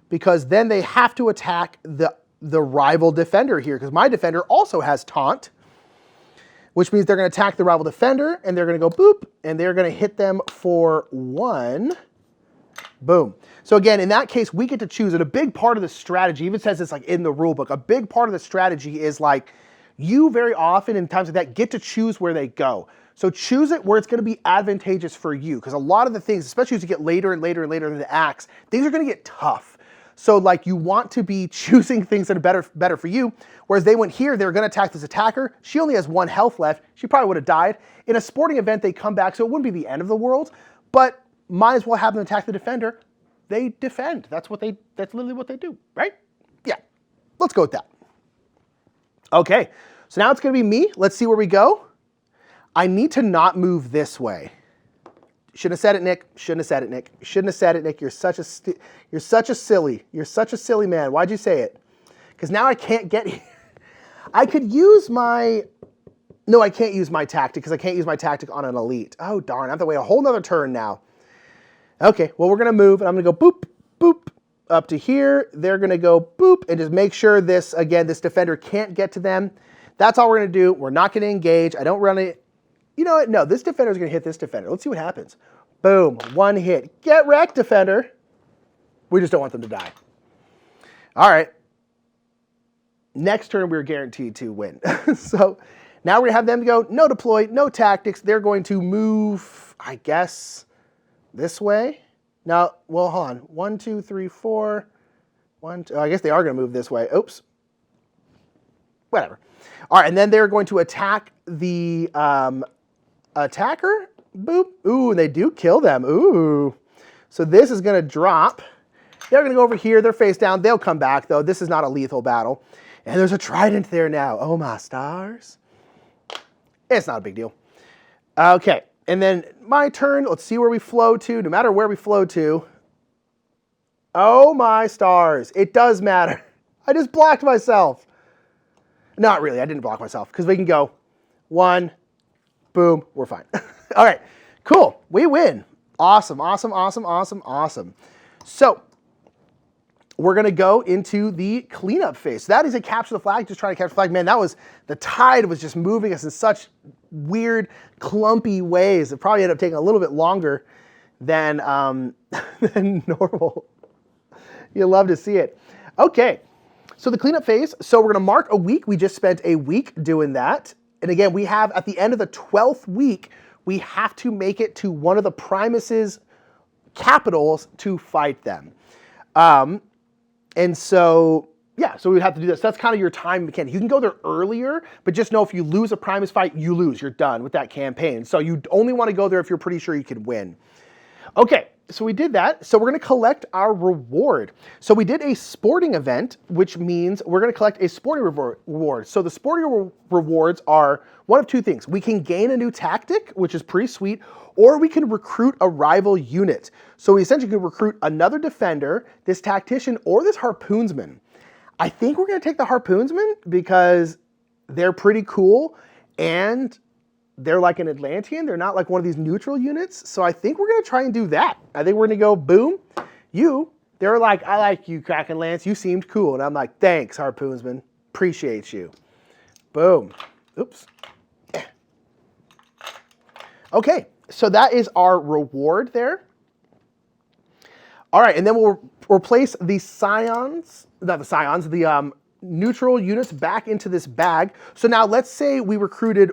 because then they have to attack the rival defender here because my defender also has taunt, which means they're going to attack the rival defender and they're going to go boop and they're going to hit them for 1. Boom. So again, in that case, we get to choose. And a big part of the strategy, even says this like in the rule book, a big part of the strategy is like you very often in times like that get to choose where they go. So choose it where it's going to be advantageous for you because a lot of the things, especially as you get later and later and later in the acts, things are going to get tough. So like you want to be choosing things that are better for you. Whereas they went here, they're going to attack this attacker. She only has 1 health left. She probably would have died. In a sporting event, they come back, so it wouldn't be the end of the world, but might as well have them attack the defender. They defend. That's literally what they do, right? Yeah, let's go with that. Okay, so now it's going to be me. Let's see where we go. I need to not move this way. Shouldn't have said it, Nick. Shouldn't have said it, Nick. Shouldn't have said it, Nick. You're such a silly man. Why'd you say it? Because now I can't get here. I could use my... No, I can't use my tactic because I can't use my tactic on an elite. Oh, darn. I have to wait a whole nother turn now. Okay, well, we're going to move, and I'm going to go boop, boop, up to here. They're going to go boop, and just make sure this, again, this defender can't get to them. That's all we're going to do. We're not going to engage. I don't run it. You know what? No, this defender is going to hit this defender. Let's see what happens. Boom, 1 hit. Get wrecked, defender. We just don't want them to die. All right. Next turn, we're guaranteed to win. So now we're going to have them go, no deploy, no tactics. They're going to move, I guess, this way. Now, well, hold on. 1, 2, 3, 4. 1, 2. Oh, I guess they are going to move this way. Oops. Whatever. All right, and then they're going to attack the attacker. Boop. Ooh, and they do kill them. Ooh. So this is going to drop. They're going to go over here. They're face down. They'll come back, though. This is not a lethal battle. And there's a trident there now. Oh, my stars. It's not a big deal. Okay. And then my turn. Let's see where we flow to. No matter where we flow to. Oh, my stars. It does matter. I just blocked myself. Not really. I didn't block myself because we can go 1, boom, we're fine. All right, cool. We win. Awesome, awesome, awesome, awesome, awesome. So we're gonna go into the cleanup phase. So that is a capture the flag, just trying to capture the flag. Man, the tide was just moving us in such weird, clumpy ways. It probably ended up taking a little bit longer than, than normal. You love to see it. Okay, so the cleanup phase. So we're gonna mark a week. We just spent a week doing that. And again, we have at the end of the 12th week, we have to make it to one of the Primus's capitals to fight them. And so, yeah, so we'd have to do this. That's kind of your time mechanic. You can go there earlier, but just know if you lose a Primus fight, you lose. You're done with that campaign. So you only want to go there if you're pretty sure you can win. Okay, so we did that. So we're going to collect our reward. So we did a sporting event, which means we're going to collect a sporting reward. So the sporting rewards are one of two things. We can gain a new tactic, which is pretty sweet, or we can recruit a rival unit. So we essentially can recruit another defender, this tactician, or this harpoonsman. I think we're going to take the harpoonsman because they're pretty cool and they're like an Atlantean. They're not like one of these neutral units. So I think we're going to try and do that. I think we're going to go, boom, they're like, I like you, Kraken Lance. You seemed cool. And I'm like, thanks, harpoonsman. Appreciate you. Boom. Oops. Okay, so that is our reward there. All right, and then we'll replace the neutral units back into this bag. So now let's say we recruited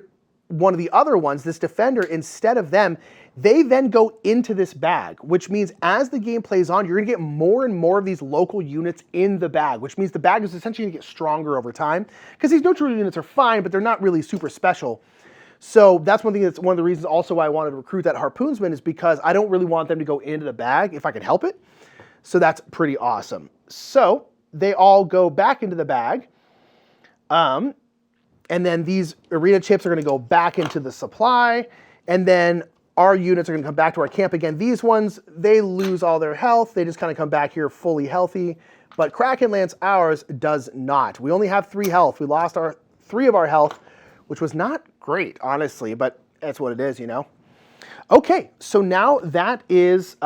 one of the other ones, this defender, instead of them. They then go into this bag, which means as the game plays on, you're gonna get more and more of these local units in the bag, which means the bag is essentially gonna get stronger over time, because these neutral units are fine, but they're not really super special. So that's one thing, that's one of the reasons also why I wanted to recruit that harpoonsman, is because I don't really want them to go into the bag if I can help it. So that's pretty awesome. So they all go back into the bag. And then these arena chips are going to go back into the supply. And then our units are going to come back to our camp again. These ones, they lose all their health. They just kind of come back here fully healthy. But Kraken Lance, ours, does not. We only have 3 health. We lost 3 of our health, which was not great, honestly, but that's what it is, you know? Okay, so now that is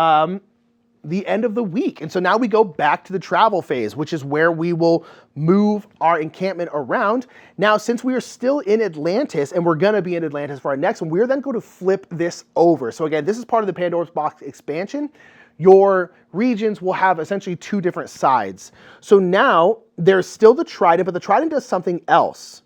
the end of the week. And so now we go back to the travel phase, which is where we will move our encampment around. Now, since we are still in Atlantis, and we're gonna be in Atlantis for our next one, we're then going to flip this over. So again, this is part of the Pandora's Box expansion. Your regions will have essentially 2 different sides. So now there's still the Trident, but the Trident does something else.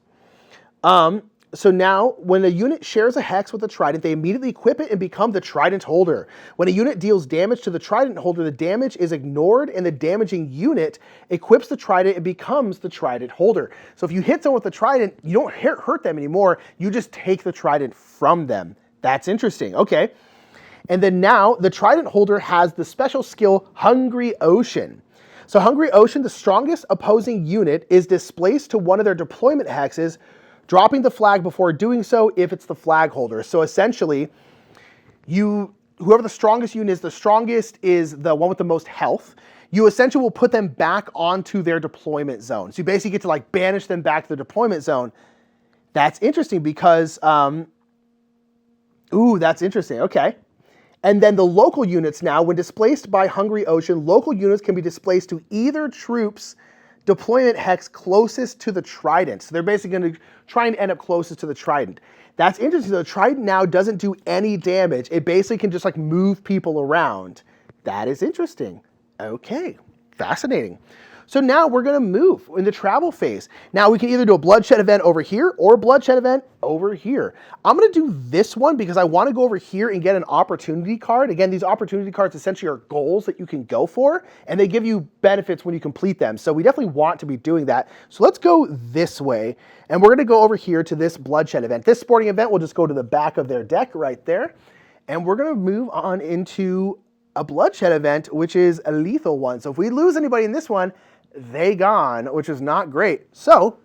So now, when a unit shares a hex with the Trident, they immediately equip it and become the Trident holder. When a unit deals damage to the Trident holder, the damage is ignored, and the damaging unit equips the Trident and becomes the Trident holder. So if you hit someone with the Trident, you don't hurt them anymore, you just take the Trident from them. That's interesting, okay. And then now, the Trident holder has the special skill, Hungry Ocean. So Hungry Ocean, the strongest opposing unit, is displaced to one of their deployment hexes, dropping the flag before doing so if it's the flag holder. So essentially, whoever the strongest unit is, the strongest is the one with the most health. You essentially will put them back onto their deployment zone. So you basically get to like banish them back to the deployment zone. That's interesting because, that's interesting, okay. And then the local units now, when displaced by Hungry Ocean, local units can be displaced to either troops deployment hex closest to the Trident. So they're basically going to try and end up closest to the Trident. That's interesting. The Trident now doesn't do any damage. It basically can just like move people around. That is interesting. Okay, fascinating. So now we're going to move in the travel phase. Now we can either do a Bloodshed event over here or a Bloodshed event over here. I'm going to do this one because I want to go over here and get an opportunity card. Again, these opportunity cards essentially are goals that you can go for, and they give you benefits when you complete them. So we definitely want to be doing that. So let's go this way, and we're going to go over here to this Bloodshed event. This sporting event will just go to the back of their deck right there, and we're going to move on into a Bloodshed event, which is a lethal one. So if we lose anybody in this one, they gone, which is not great. So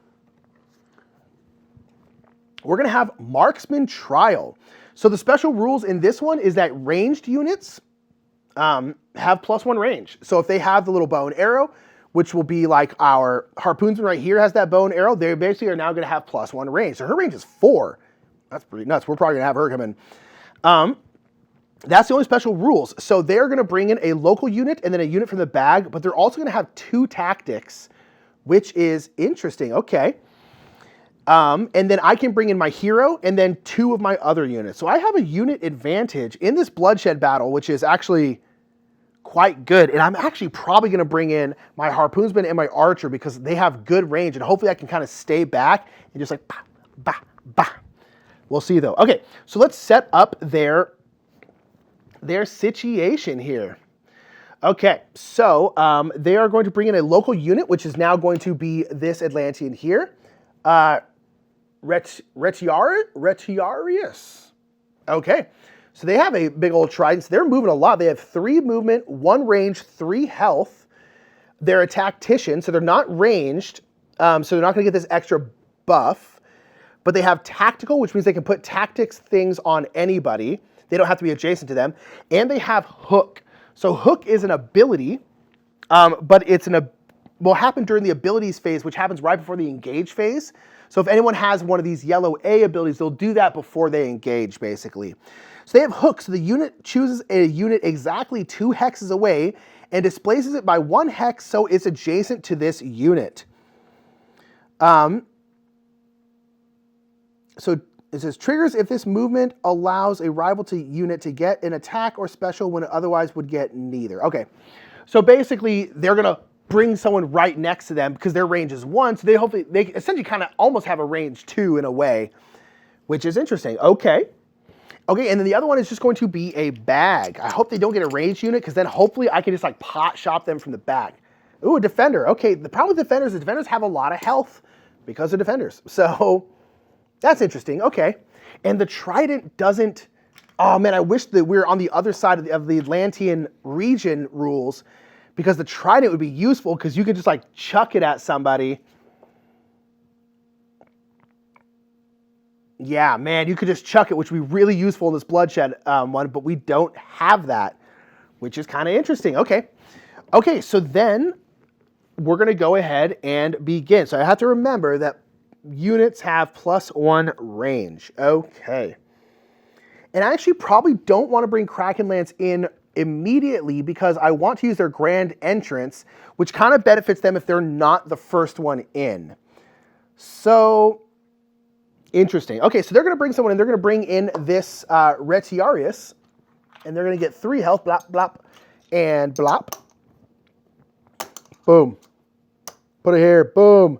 we're going to have Marksman Trial. So the special rules in this one is that ranged units have +1 range. So if they have the little bow and arrow, which will be like our harpoonsman right here has that bow and arrow, they basically are now going to have +1 range. So her range is 4. That's pretty nuts. We're probably going to have her come in. That's the only special rules. So they're going to bring in a local unit and then a unit from the bag, but they're also going to have 2 tactics, which is interesting. Okay. And then I can bring in my hero and then 2 of my other units. So I have a unit advantage in this bloodshed battle, which is actually quite good. And I'm actually probably going to bring in my harpoonsman and my archer because they have good range. And hopefully I can kind of stay back and just like, bah, bah, bah. We'll see though. Okay, so let's set up their situation here. Okay, so they are going to bring in a local unit, which is now going to be this Atlantean here. Retiarius. Okay, so they have a big old trident. So they're moving a lot. They have 3 movement, 1 range, 3 health. They're a tactician, so they're not ranged. So they're not going to get this extra buff. But they have tactical, which means they can put tactics things on anybody. They don't have to be adjacent to them. And they have hook. So hook is an ability, but will happen during the abilities phase, which happens right before the engage phase. So if anyone has one of these yellow A abilities, they'll do that before they engage, basically. So they have hooks. So the unit chooses a unit exactly 2 hexes away and displaces it by 1 hex so it's adjacent to this unit. So it says, triggers if this movement allows a rival unit to get an attack or special when it otherwise would get neither. Okay, so basically they're going to bring someone right next to them because their range is 1, so they essentially kind of almost have a range 2 in a way, which is interesting. Okay, and then the other one is just going to be a bag. I hope they don't get a ranged unit because then hopefully I can just like pot shop them from the back. Ooh, a defender. Okay, the problem with defenders is defenders have a lot of health because of defenders. So that's interesting. Okay, and the trident doesn't. Oh man, I wish that we were on the other side of the Atlantean region rules, because the trident would be useful because you could just like chuck it at somebody. Yeah, man, you could just chuck it, which would be really useful in this bloodshed one, but we don't have that, which is kind of interesting. Okay, so then we're going to go ahead and begin. So I have to remember that units have +1 range. Okay. And I actually probably don't want to bring Krakenlance in immediately because I want to use their grand entrance, which kind of benefits them if they're not the first one in. So, interesting. Okay, so they're going to bring someone in. They're going to bring in this Retiarius, and they're going to get 3 health, blop, blop, and blop. Boom. Put it here, boom.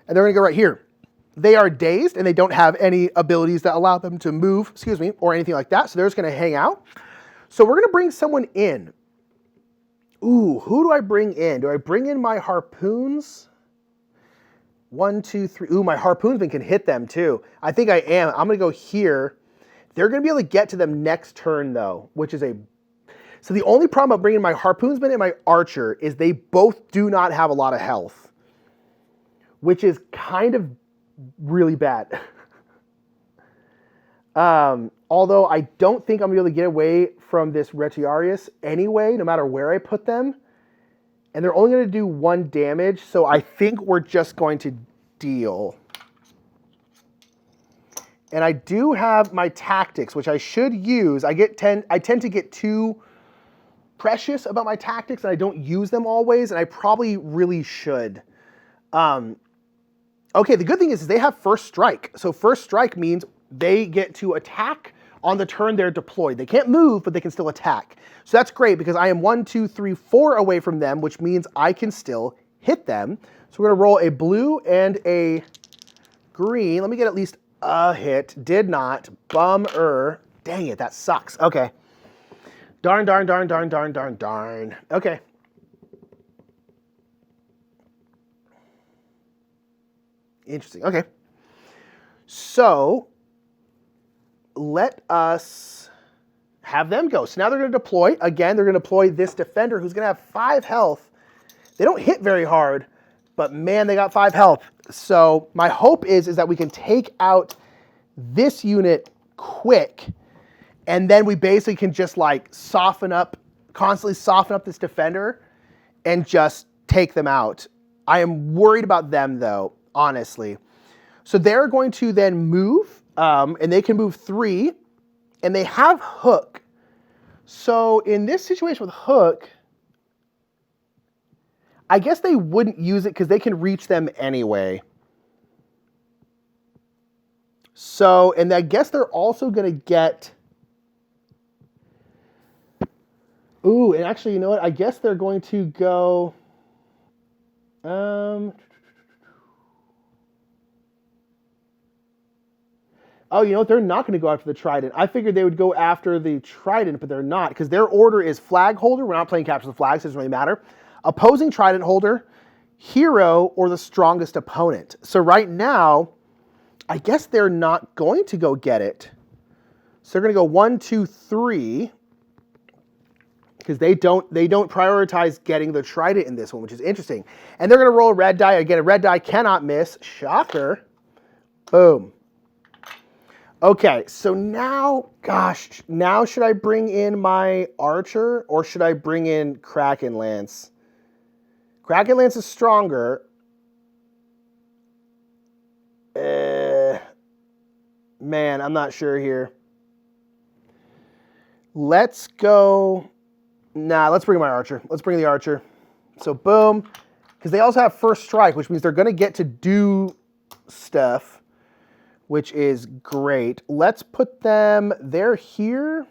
And they're going to go right here. They are dazed, and they don't have any abilities that allow them to move, or anything like that. So they're just going to hang out. So we're going to bring someone in. Ooh, who do I bring in? Do I bring in my harpoons? 1, 2, 3. Ooh, my harpoonsman can hit them too. I think I am. I'm going to go here. They're going to be able to get to them next turn though, which is So the only problem about bringing my harpoonsman and my archer is they both do not have a lot of health, which is kind of really bad. Although I don't think I'm going to be able to get away from this Retiarius anyway, no matter where I put them. And they're only going to do 1 damage, so I think we're just going to deal. And I do have my tactics, which I should use. I tend to get too precious about my tactics, and I don't use them always, and I probably really should. Okay, the good thing is they have first strike. So first strike means they get to attack on the turn they're deployed. They can't move, but they can still attack. So that's great because I am 1, 2, 3, 4 away from them, which means I can still hit them. So we're going to roll a blue and a green. Let me get at least a hit. Did not. Bummer. Dang it, that sucks. Okay. Darn, darn, darn, darn, darn, darn, darn. Okay. Interesting. Okay. So let us have them go. So now they're going to deploy. Again, they're going to deploy this defender who's going to have 5 health. They don't hit very hard, but man, they got 5 health. So my hope is that we can take out this unit quick, and then we basically can just like constantly soften up this defender and just take them out. I am worried about them though, honestly. So they're going to then move, and they can move 3, and they have hook. So in this situation with Hook, I guess they wouldn't use it because they can reach them anyway. So, and I guess they're also going to get... Ooh, and actually, you know what? I guess they're going to go... Oh, you know what? They're not going to go after the Trident. I figured they would go after the Trident, but they're not, because their order is Flag Holder. We're not playing Capture the Flag, so it doesn't really matter. Opposing Trident Holder, Hero, or the strongest opponent. So right now, I guess they're not going to go get it. So they're going to go 1, 2, 3, because they don't prioritize getting the Trident in this one, which is interesting. And they're going to roll a red die. Again, a red die cannot miss. Shocker. Boom. Okay, so now, gosh, now should I bring in my Archer or should I bring in Kraken Lance? Kraken Lance is stronger. Man, I'm not sure here. Let's go. Nah, let's bring my Archer. Let's bring the Archer. So boom, because they also have first strike, which means they're going to get to do stuff, which is great. Let's put them, they're here.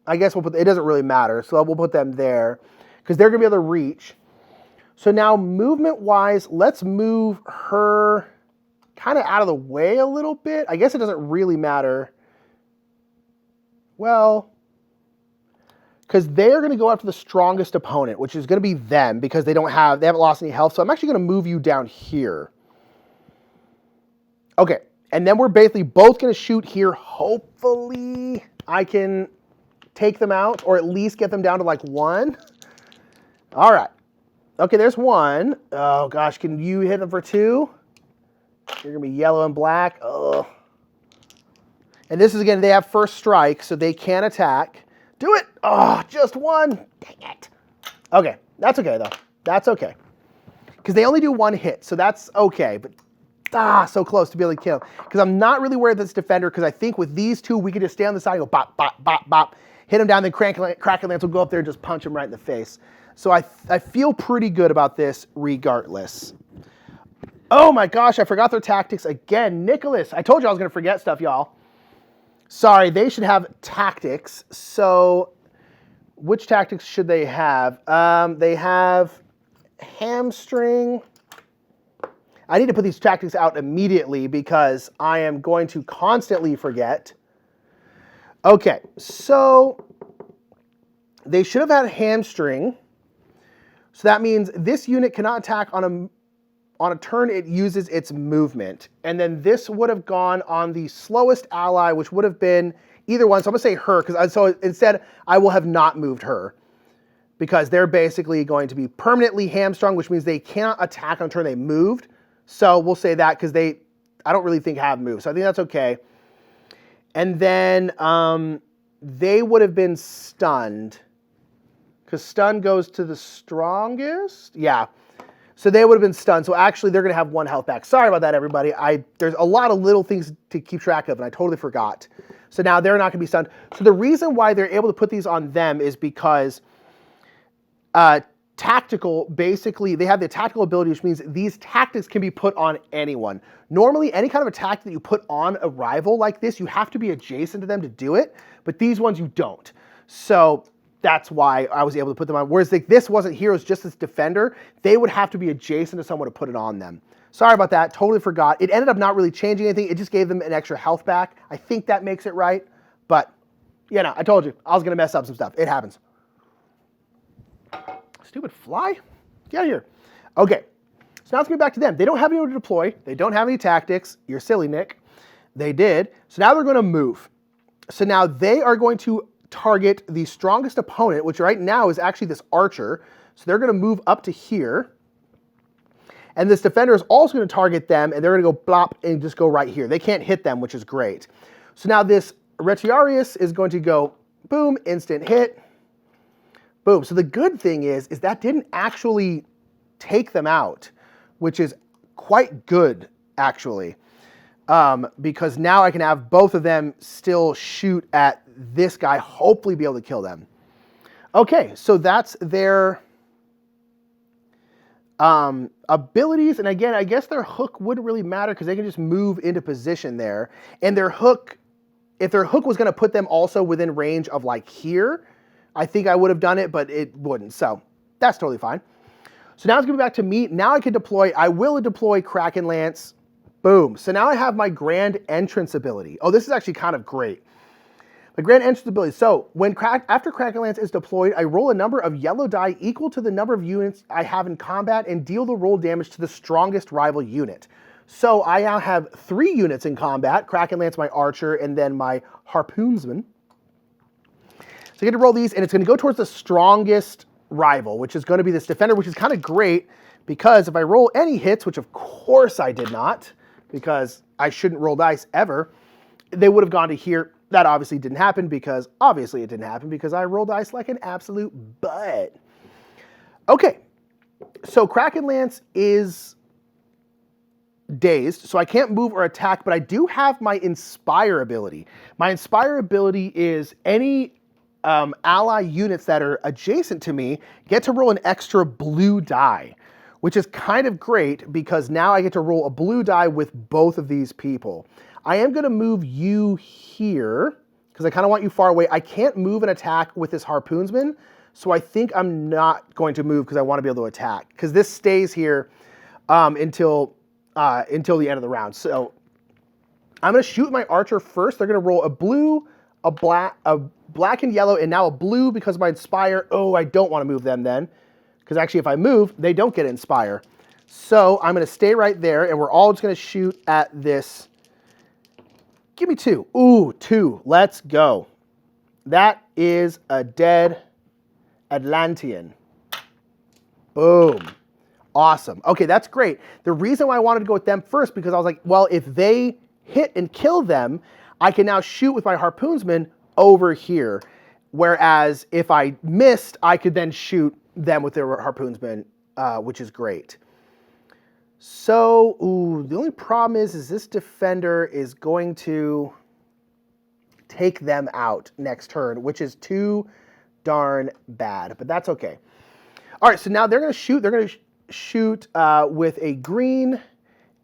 I guess we'll put, it doesn't really matter. So we'll put them there because they're going to be able to reach. So now movement-wise, let's move her kind of out of the way a little bit. I guess it doesn't really matter. Well, because they're going to go after the strongest opponent, which is going to be them because they haven't lost any health. So I'm actually going to move you down here. Okay. And then we're basically both going to shoot here. Hopefully I can take them out or at least get them down to like 1. All right. Okay, there's 1. Oh, gosh. Can you hit them for 2? You're going to be yellow and black. Ugh. And this is, again, they have first strike, so they can attack. Do it. Oh, just 1. Dang it. Okay. That's okay, though. That's okay. Because they only do 1 hit, so that's okay. But so close to be able to kill. Because I'm not really worried about this defender, because I think with these 2, we could just stay on the side and go bop, bop, bop, bop. Hit him down, then Kraken Lance will go up there and just punch him right in the face. So I feel pretty good about this regardless. Oh my gosh, I forgot their tactics again. Nicholas, I told you I was going to forget stuff, y'all. Sorry, they should have tactics. So which tactics should they have? They have hamstring. I need to put these tactics out immediately because I am going to constantly forget. Okay, so they should have had hamstring. So that means this unit cannot attack on a turn it uses its movement. And then this would have gone on the slowest ally, which would have been either one. So I'm going to say her, because so instead I will have not moved her. Because they're basically going to be permanently hamstrung, which means they cannot attack on a turn they moved. So we'll say that because I don't really think have moved. So I think that's okay. And then they would have been stunned. Because stun goes to the strongest? Yeah. So they would have been stunned. So actually, they're going to have 1 health back. Sorry about that, everybody. There's a lot of little things to keep track of, and I totally forgot. So now they're not going to be stunned. So the reason why they're able to put these on them is because tactical, basically, they have the tactical ability, which means these tactics can be put on anyone. Normally, any kind of attack that you put on a rival like this, you have to be adjacent to them to do it. But these ones, you don't. So that's why I was able to put them on. Whereas this wasn't heroes, just this defender. They would have to be adjacent to someone to put it on them. Sorry about that. Totally forgot. It ended up not really changing anything. It just gave them an extra health back. I think that makes it right. But, you know, I told you. I was going to mess up some stuff. It happens. Stupid fly. Get out of here. Okay. So now let's get back to them. They don't have anyone to deploy. They don't have any tactics. You're silly, Nick. They did. So now they're going to move. So now they are going to target the strongest opponent, which right now is actually this Archer. So they're going to move up to here. And this defender is also going to target them, and they're going to go blop and just go right here. They can't hit them, which is great. So now this Retiarius is going to go boom, instant hit. Boom. So the good thing is that didn't actually take them out, which is quite good, actually. Because now I can have both of them still shoot at this guy, hopefully be able to kill them. Okay, so that's their abilities. And again, I guess their hook wouldn't really matter because they can just move into position there. And their hook, if their hook was going to put them also within range of like here, I think I would have done it, but it wouldn't. So that's totally fine. So now it's going to be back to me. Now I can deploy, I will deploy Kraken Lance. Boom. So now I have my Grand Entrance ability. Oh, this is actually kind of great. The Grand Entrance ability. So after Kraken Lance is deployed, I roll a number of yellow die equal to the number of units I have in combat and deal the roll damage to the strongest rival unit. So I now have 3 units in combat, Kraken Lance, my Archer, and then my Harpoonsman. So I get to roll these, and it's going to go towards the strongest rival, which is going to be this Defender, which is kind of great, because if I roll any hits, which of course I did not, because I shouldn't roll dice ever, they would have gone to here. That obviously didn't happen because I rolled dice like an absolute butt. Okay, so Kraken Lance is dazed, so I can't move or attack, but I do have my Inspire ability. My Inspire ability is any ally units that are adjacent to me get to roll an extra blue die, which is kind of great because now I get to roll a blue die with both of these people. I am going to move you here because I kind of want you far away. I can't move and attack with this Harpoonsman, so I think I'm not going to move because I want to be able to attack because this stays here until the end of the round. So I'm going to shoot my Archer first. They're going to roll a blue, a black and yellow, and now a blue because of my Inspire. Oh, I don't want to move them then because actually if I move, they don't get Inspire. So I'm going to stay right there, and we're all just going to shoot at this. Give me 2. Ooh, 2. Let's go. That is a dead Atlantean. Boom. Awesome. Okay, that's great. The reason why I wanted to go with them first because I was like, well, if they hit and kill them, I can now shoot with my Harpoonsman over here. Whereas if I missed, I could then shoot them with their Harpoonsman, which is great. So, the only problem is this Defender is going to take them out next turn, which is too darn bad, but that's okay. All right, so now they're going to shoot. They're going to shoot with a green,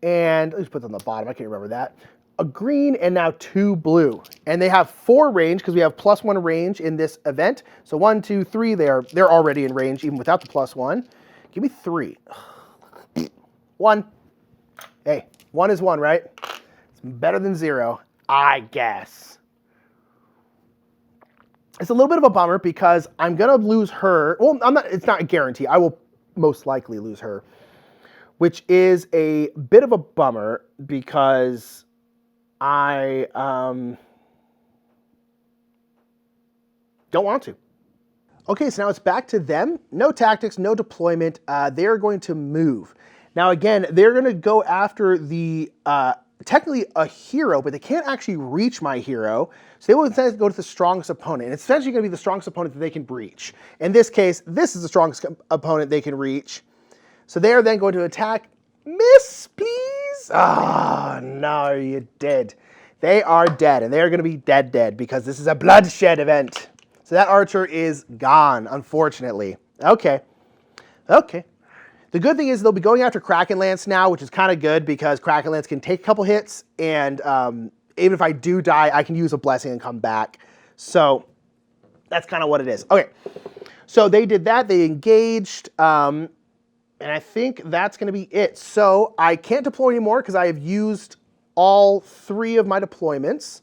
and let's put it on the bottom. I can't remember that. A green and now 2 blue, and they have 4 range because we have +1 range in this event. So 1, 2, 3. They're already in range even without the +1. Give me 3. 1. Hey, 1 is 1, right? It's better than 0, I guess. It's a little bit of a bummer because I'm going to lose her. Well, it's not a guarantee. I will most likely lose her, which is a bit of a bummer because I don't want to. Okay, so now it's back to them. No tactics, no deployment. They're going to move. Now, again, they're going to go after the, technically a hero, but they can't actually reach my hero. So they will instead go to the strongest opponent. And it's essentially going to be the strongest opponent that they can breach. In this case, this is the strongest opponent they can reach. So they are then going to attack. Miss, please. Oh, no, you're dead. They are dead, and they are going to be dead because this is a Bloodshed event. So that Archer is gone, unfortunately. Okay. The good thing is they'll be going after Kraken Lance now, which is kind of good because Kraken Lance can take a couple hits, and even if I do die, I can use a blessing and come back. So that's kind of what it is. Okay, so they did that. They engaged, and I think that's going to be it. So I can't deploy anymore because I have used all 3 of my deployments.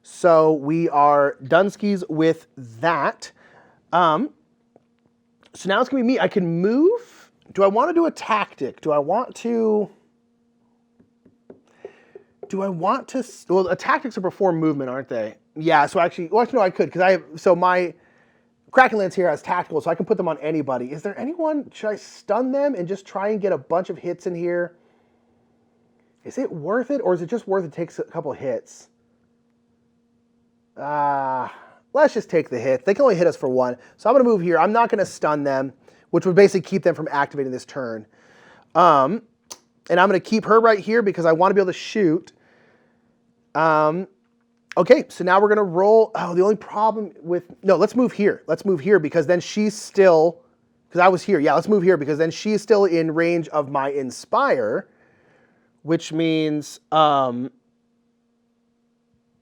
So we are Dunskies with that. So now it's going to be me. I can move. Do I want to do a tactic? Do I want to... Well, tactics are before movement, aren't they? Yeah, so actually, well, no, I could, because so my Kraken Lance here has tactical, so I can put them on anybody. Is there anyone, should I stun them and just try and get a bunch of hits in here? Is it worth it, or is it just worth it to take a couple hits? Let's just take the hit. They can only hit us for 1. So I'm going to move here. I'm not going to stun them, which would basically keep them from activating this turn. And I'm going to keep her right here because I want to be able to shoot. And Okay, so now we're gonna roll. Oh, the only problem with, no, let's move here. Let's move here because then she's still, because I was here. Yeah, let's move here because then she's still in range of my Inspire, which means,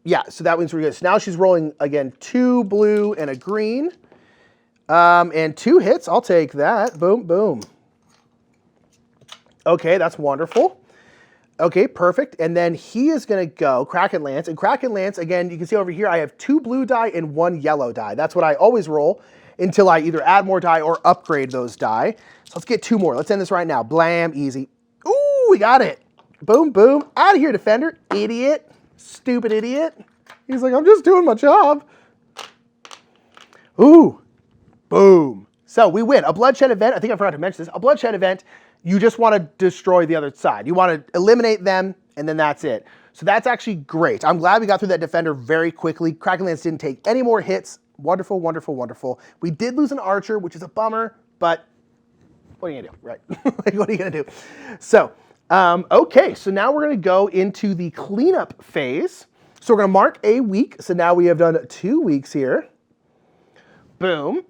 yeah, so that means we're good. So now she's rolling, again, 2 blue and a green. And 2 hits, I'll take that. Boom, boom. Okay, that's wonderful. Okay, perfect. And then he is going to go Kraken Lance. And Kraken Lance, again, you can see over here, I have 2 blue die and 1 yellow die. That's what I always roll until I either add more die or upgrade those die. So let's get 2 more. Let's end this right now. Blam, easy. Ooh, we got it. Boom, boom. Out of here, defender. Idiot. Stupid idiot. He's like, I'm just doing my job. Ooh. Boom. So we win. A bloodshed event, I think I forgot to mention this, a bloodshed event, you just want to destroy the other side. You want to eliminate them, and then that's it. So that's actually great. I'm glad we got through that defender very quickly. Kraken Lance didn't take any more hits. Wonderful, wonderful, wonderful. We did lose an archer, which is a bummer, but what are you going to do, right? Like, what are you going to do? So, okay, so now we're going to go into the cleanup phase. So we're going to mark a week. So now we have done 2 weeks here. Boom.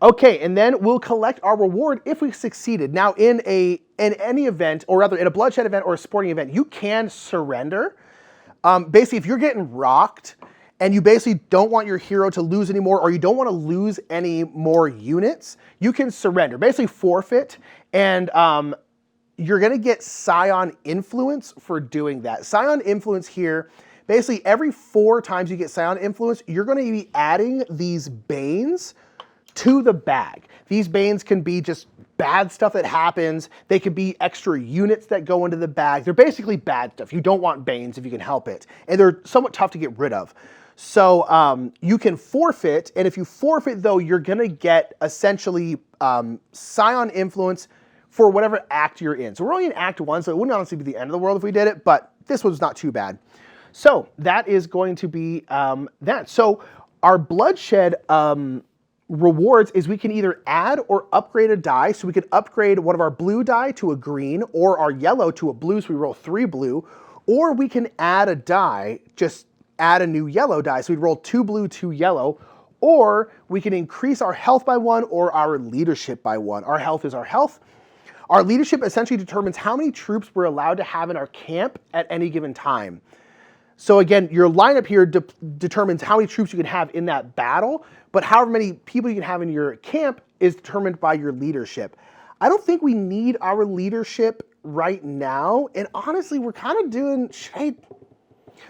Okay, and then we'll collect our reward if we succeeded. Now, in any event, or rather in a bloodshed event or a sporting event, you can surrender. Basically, if you're getting rocked and you basically don't want your hero to lose anymore, or you don't want to lose any more units, you can surrender. Basically, forfeit, and you're going to get Scion Influence for doing that. Scion Influence here, basically every 4 times you get Scion Influence, you're going to be adding these Banes to the bag. These Banes can be just bad stuff that happens. They could be extra units that go into the bag. They're basically bad stuff. You don't want Banes if you can help it. And they're somewhat tough to get rid of. So you can forfeit, and if you forfeit though, you're gonna get essentially Scion Influence for whatever act you're in. So we're only in Act 1, so it wouldn't honestly be the end of the world if we did it, but this was not too bad. So that is going to be that. So our bloodshed rewards is we can either add or upgrade a die. So we could upgrade one of our blue die to a green, or our yellow to a blue, so we roll 3 blue, or we can add a die, just add a new yellow die. So we'd roll 2 blue, 2 yellow, or we can increase our health by 1 or our leadership by 1. Our health is our health. Our leadership essentially determines how many troops we're allowed to have in our camp at any given time. So again, your lineup here determines how many troops you can have in that battle, but however many people you can have in your camp is determined by your leadership. I don't think we need our leadership right now, and honestly, we're kind of doing,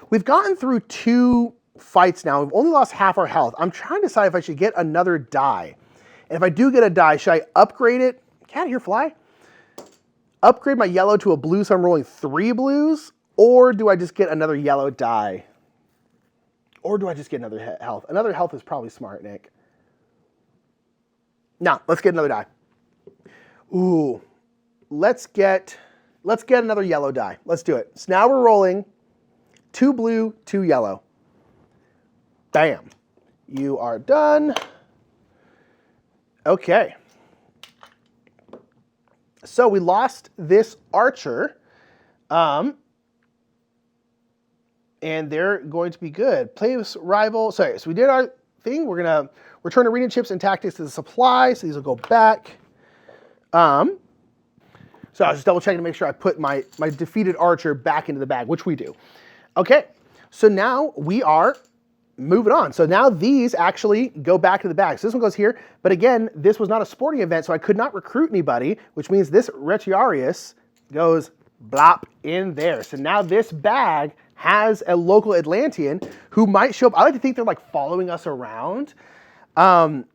we've gotten through 2 fights now. We've only lost half our health. I'm trying to decide if I should get another die. And if I do get a die, should I upgrade it? Get out of here, fly. Upgrade my yellow to a blue, so I'm rolling 3 blues? Or do I just get another yellow die? Or do I just get another health? Another health is probably smart, Nick. No, let's get another die. Ooh, let's get another yellow die. Let's do it. So now we're rolling 2 blue, 2 yellow. Bam. You are done. Okay. So we lost this archer. And they're going to be good. Place rival. Sorry, so we did our thing. We're going to return arena chips and tactics to the supply. So these will go back. So I was just double checking to make sure I put my defeated archer back into the bag, which we do. Okay, so now we are moving on. So now these actually go back to the bag. So this one goes here. But again, this was not a sporting event, so I could not recruit anybody, which means this Retiarius goes blop in there. So now this bag has a local Atlantean who might show up. I like to think they're like following us around. So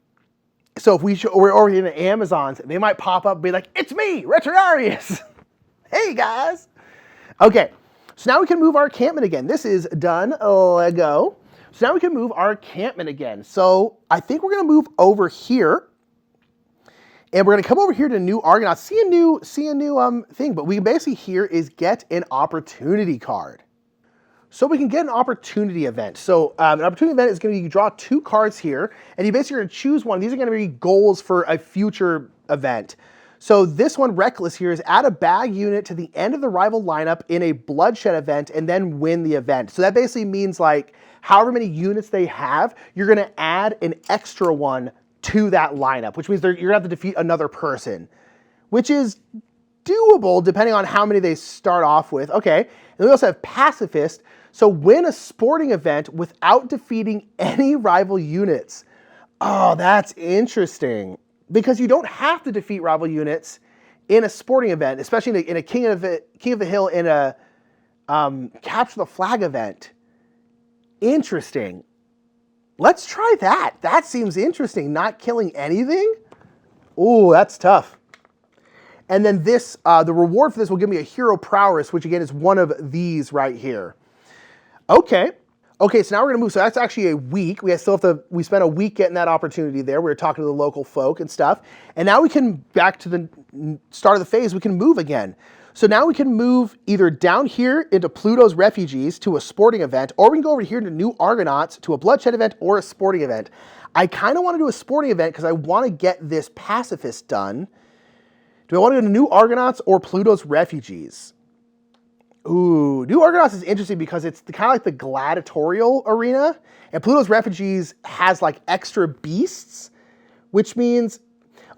if we're over in the Amazons, they might pop up and be like, it's me, Retiarius. Hey guys. Okay, so now we can move our encampment again. This is done, Lego. So now we can move our encampment again. So I think we're gonna move over here. And we're gonna come over here to New Argonauts, see a new thing, but we can basically here is get an opportunity card. So we can get an opportunity event. So an opportunity event is gonna be, you draw 2 cards here, and you basically are gonna choose one. These are gonna be goals for a future event. So this one, Reckless here, is add a bag unit to the end of the rival lineup in a Bloodshed event and then win the event. So that basically means like however many units they have, you're going to add an extra one to that lineup, which means you're going to have to defeat another person, which is doable depending on how many they start off with. Okay, and we also have Pacifist. So win a sporting event without defeating any rival units. Oh, that's interesting. Because you don't have to defeat rival units in a sporting event, especially in a King of the Hill in a Capture the Flag event. Interesting. Let's try that. That seems interesting. Not killing anything? Ooh, that's tough. And then this, the reward for this will give me a Hero Prowess, which again is one of these right here. Okay. Okay, so now we're gonna move. So that's actually a week. We spent a week getting that opportunity there. We were talking to the local folk and stuff. And now we can, back to the start of the phase, we can move again. So now we can move either down here into Pluto's Refugees to a sporting event, or we can go over here to New Argonauts to a Bloodshed event or a sporting event. I kind of want to do a sporting event because I want to get this Pacifist done. Do I want to go to New Argonauts or Pluto's Refugees? Ooh, New Argonauts is interesting because it's kind of like the gladiatorial arena, and Pluto's Refugees has like extra beasts, which means,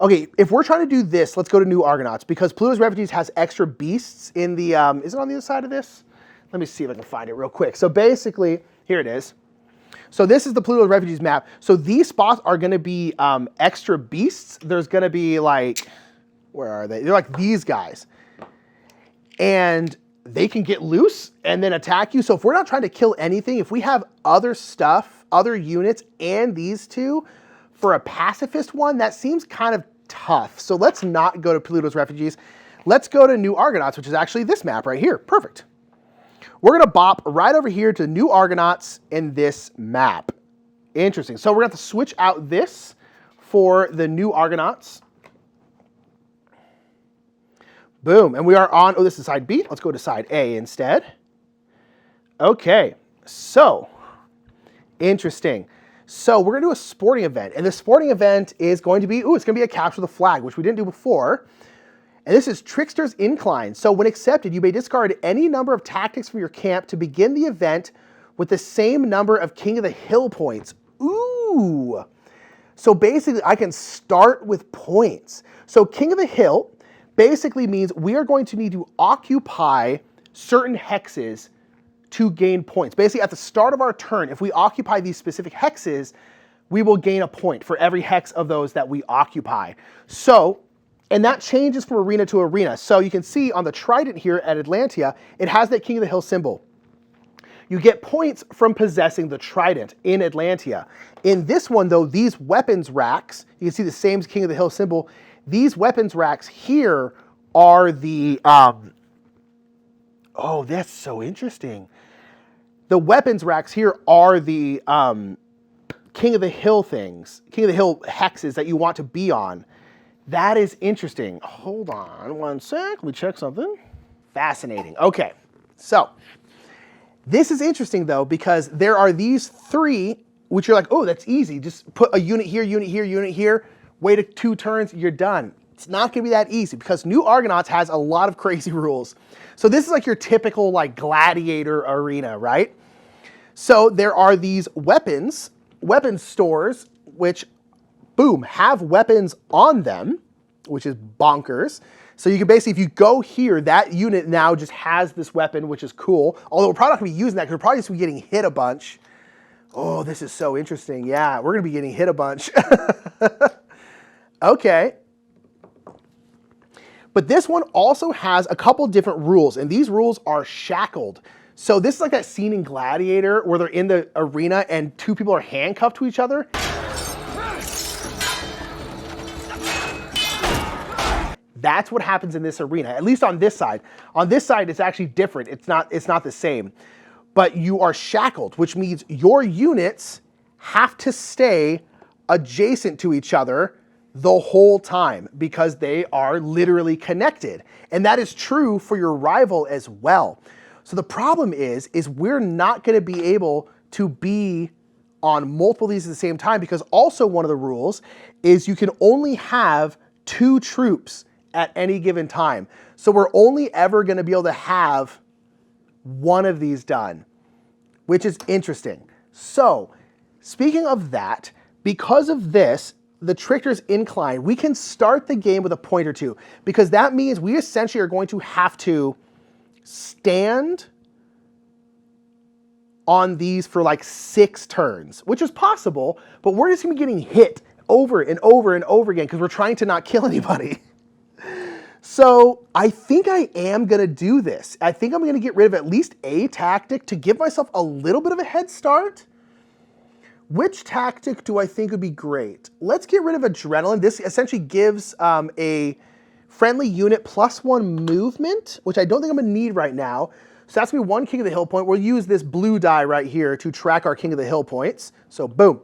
okay, if we're trying to do this, let's go to New Argonauts because Pluto's Refugees has extra beasts in the, is it on the other side of this? Let me see if I can find it real quick. So basically, here it is. So this is the Pluto's Refugees map. So these spots are going to be extra beasts. There's going to be like, where are they? They're like these guys. And they can get loose and then attack you. So if we're not trying to kill anything, if we have other stuff, other units, and these two for a Pacifist one, that seems kind of tough. So let's not go to Pluto's Refugees. Let's go to New Argonauts, which is actually this map right here. Perfect. We're going to bop right over here to New Argonauts in this map. Interesting. So we're going to have to switch out this for the New Argonauts. Boom, and we are on, oh, this is side B. Let's go to side A instead. Okay, so, interesting. So we're gonna do a sporting event, and the sporting event is going to be, ooh, it's gonna be a Capture the Flag, which we didn't do before. And this is Trickster's Incline. So when accepted, you may discard any number of tactics from your camp to begin the event with the same number of King of the Hill points. Ooh. So basically, I can start with points. So King of the Hill basically means we are going to need to occupy certain hexes to gain points. Basically, at the start of our turn, if we occupy these specific hexes, we will gain a point for every hex of those that we occupy. So, and that changes from arena to arena. So you can see on the trident here at Atlantia, it has that King of the Hill symbol. You get points from possessing the trident in Atlantia. In this one, though, these weapons racks, you can see the same King of the Hill symbol. These weapons racks here are the, oh, that's so interesting. The weapons racks here are the King of the Hill things, King of the Hill hexes that you want to be on. That is interesting. Hold on one sec, let me check something. Fascinating. Okay, so this is interesting though because there are these three, which you're like, oh, that's easy. Just put a unit here, unit here, unit here. Wait 2 turns, you're done. It's not gonna be that easy because New Argonauts has a lot of crazy rules. So this is like your typical like gladiator arena, right? So there are these weapon stores, which, boom, have weapons on them, which is bonkers. So you can basically, if you go here, that unit now just has this weapon, which is cool. Although we're probably not gonna be using that because we're probably just gonna be getting hit a bunch. Oh, this is so interesting. Yeah, we're gonna be getting hit a bunch. Okay. But this one also has a couple different rules, and these rules are shackled. So this is like that scene in Gladiator where they're in the arena and 2 people are handcuffed to each other. That's what happens in this arena, at least on this side. On this side, it's actually different. It's not the same. But you are shackled, which means your units have to stay adjacent to each other the whole time because they are literally connected. And that is true for your rival as well. So the problem is we're not going to be able to be on multiple of these at the same time because also one of the rules is you can only have 2 troops at any given time. So we're only ever going to be able to have one of these done, which is interesting. So speaking of that, because of this, the Trickster's Incline, we can start the game with a point or two, because that means we essentially are going to have to stand on these for like 6 turns, which is possible, but we're just gonna be getting hit over and over and over again because we're trying to not kill anybody. So I think I am gonna do this. I think I'm gonna get rid of at least a tactic to give myself a little bit of a head start. Which tactic do I think would be great? Let's get rid of Adrenaline. This essentially gives a friendly unit +1 movement, which I don't think I'm gonna need right now. So that's gonna be 1 King of the Hill point. We'll use this blue die right here to track our King of the Hill points. So boom,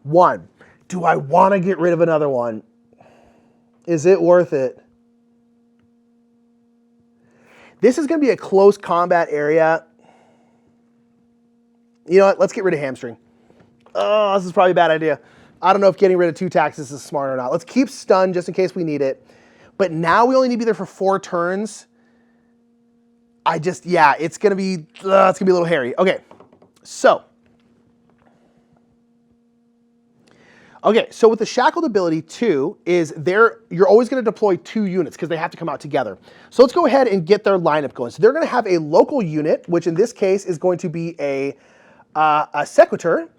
1. Do I wanna get rid of another one? Is it worth it? This is gonna be a close combat area. You know what, let's get rid of Hamstring. Oh, this is probably a bad idea. I don't know if getting rid of 2 taxes is smart or not. Let's keep Stun just in case we need it. But now we only need to be there for 4 turns. Yeah, it's gonna be a little hairy. Okay, so with the Shackled ability too, you're always gonna deploy 2 units because they have to come out together. So let's go ahead and get their lineup going. So they're gonna have a local unit, which in this case is going to be a Sequitur.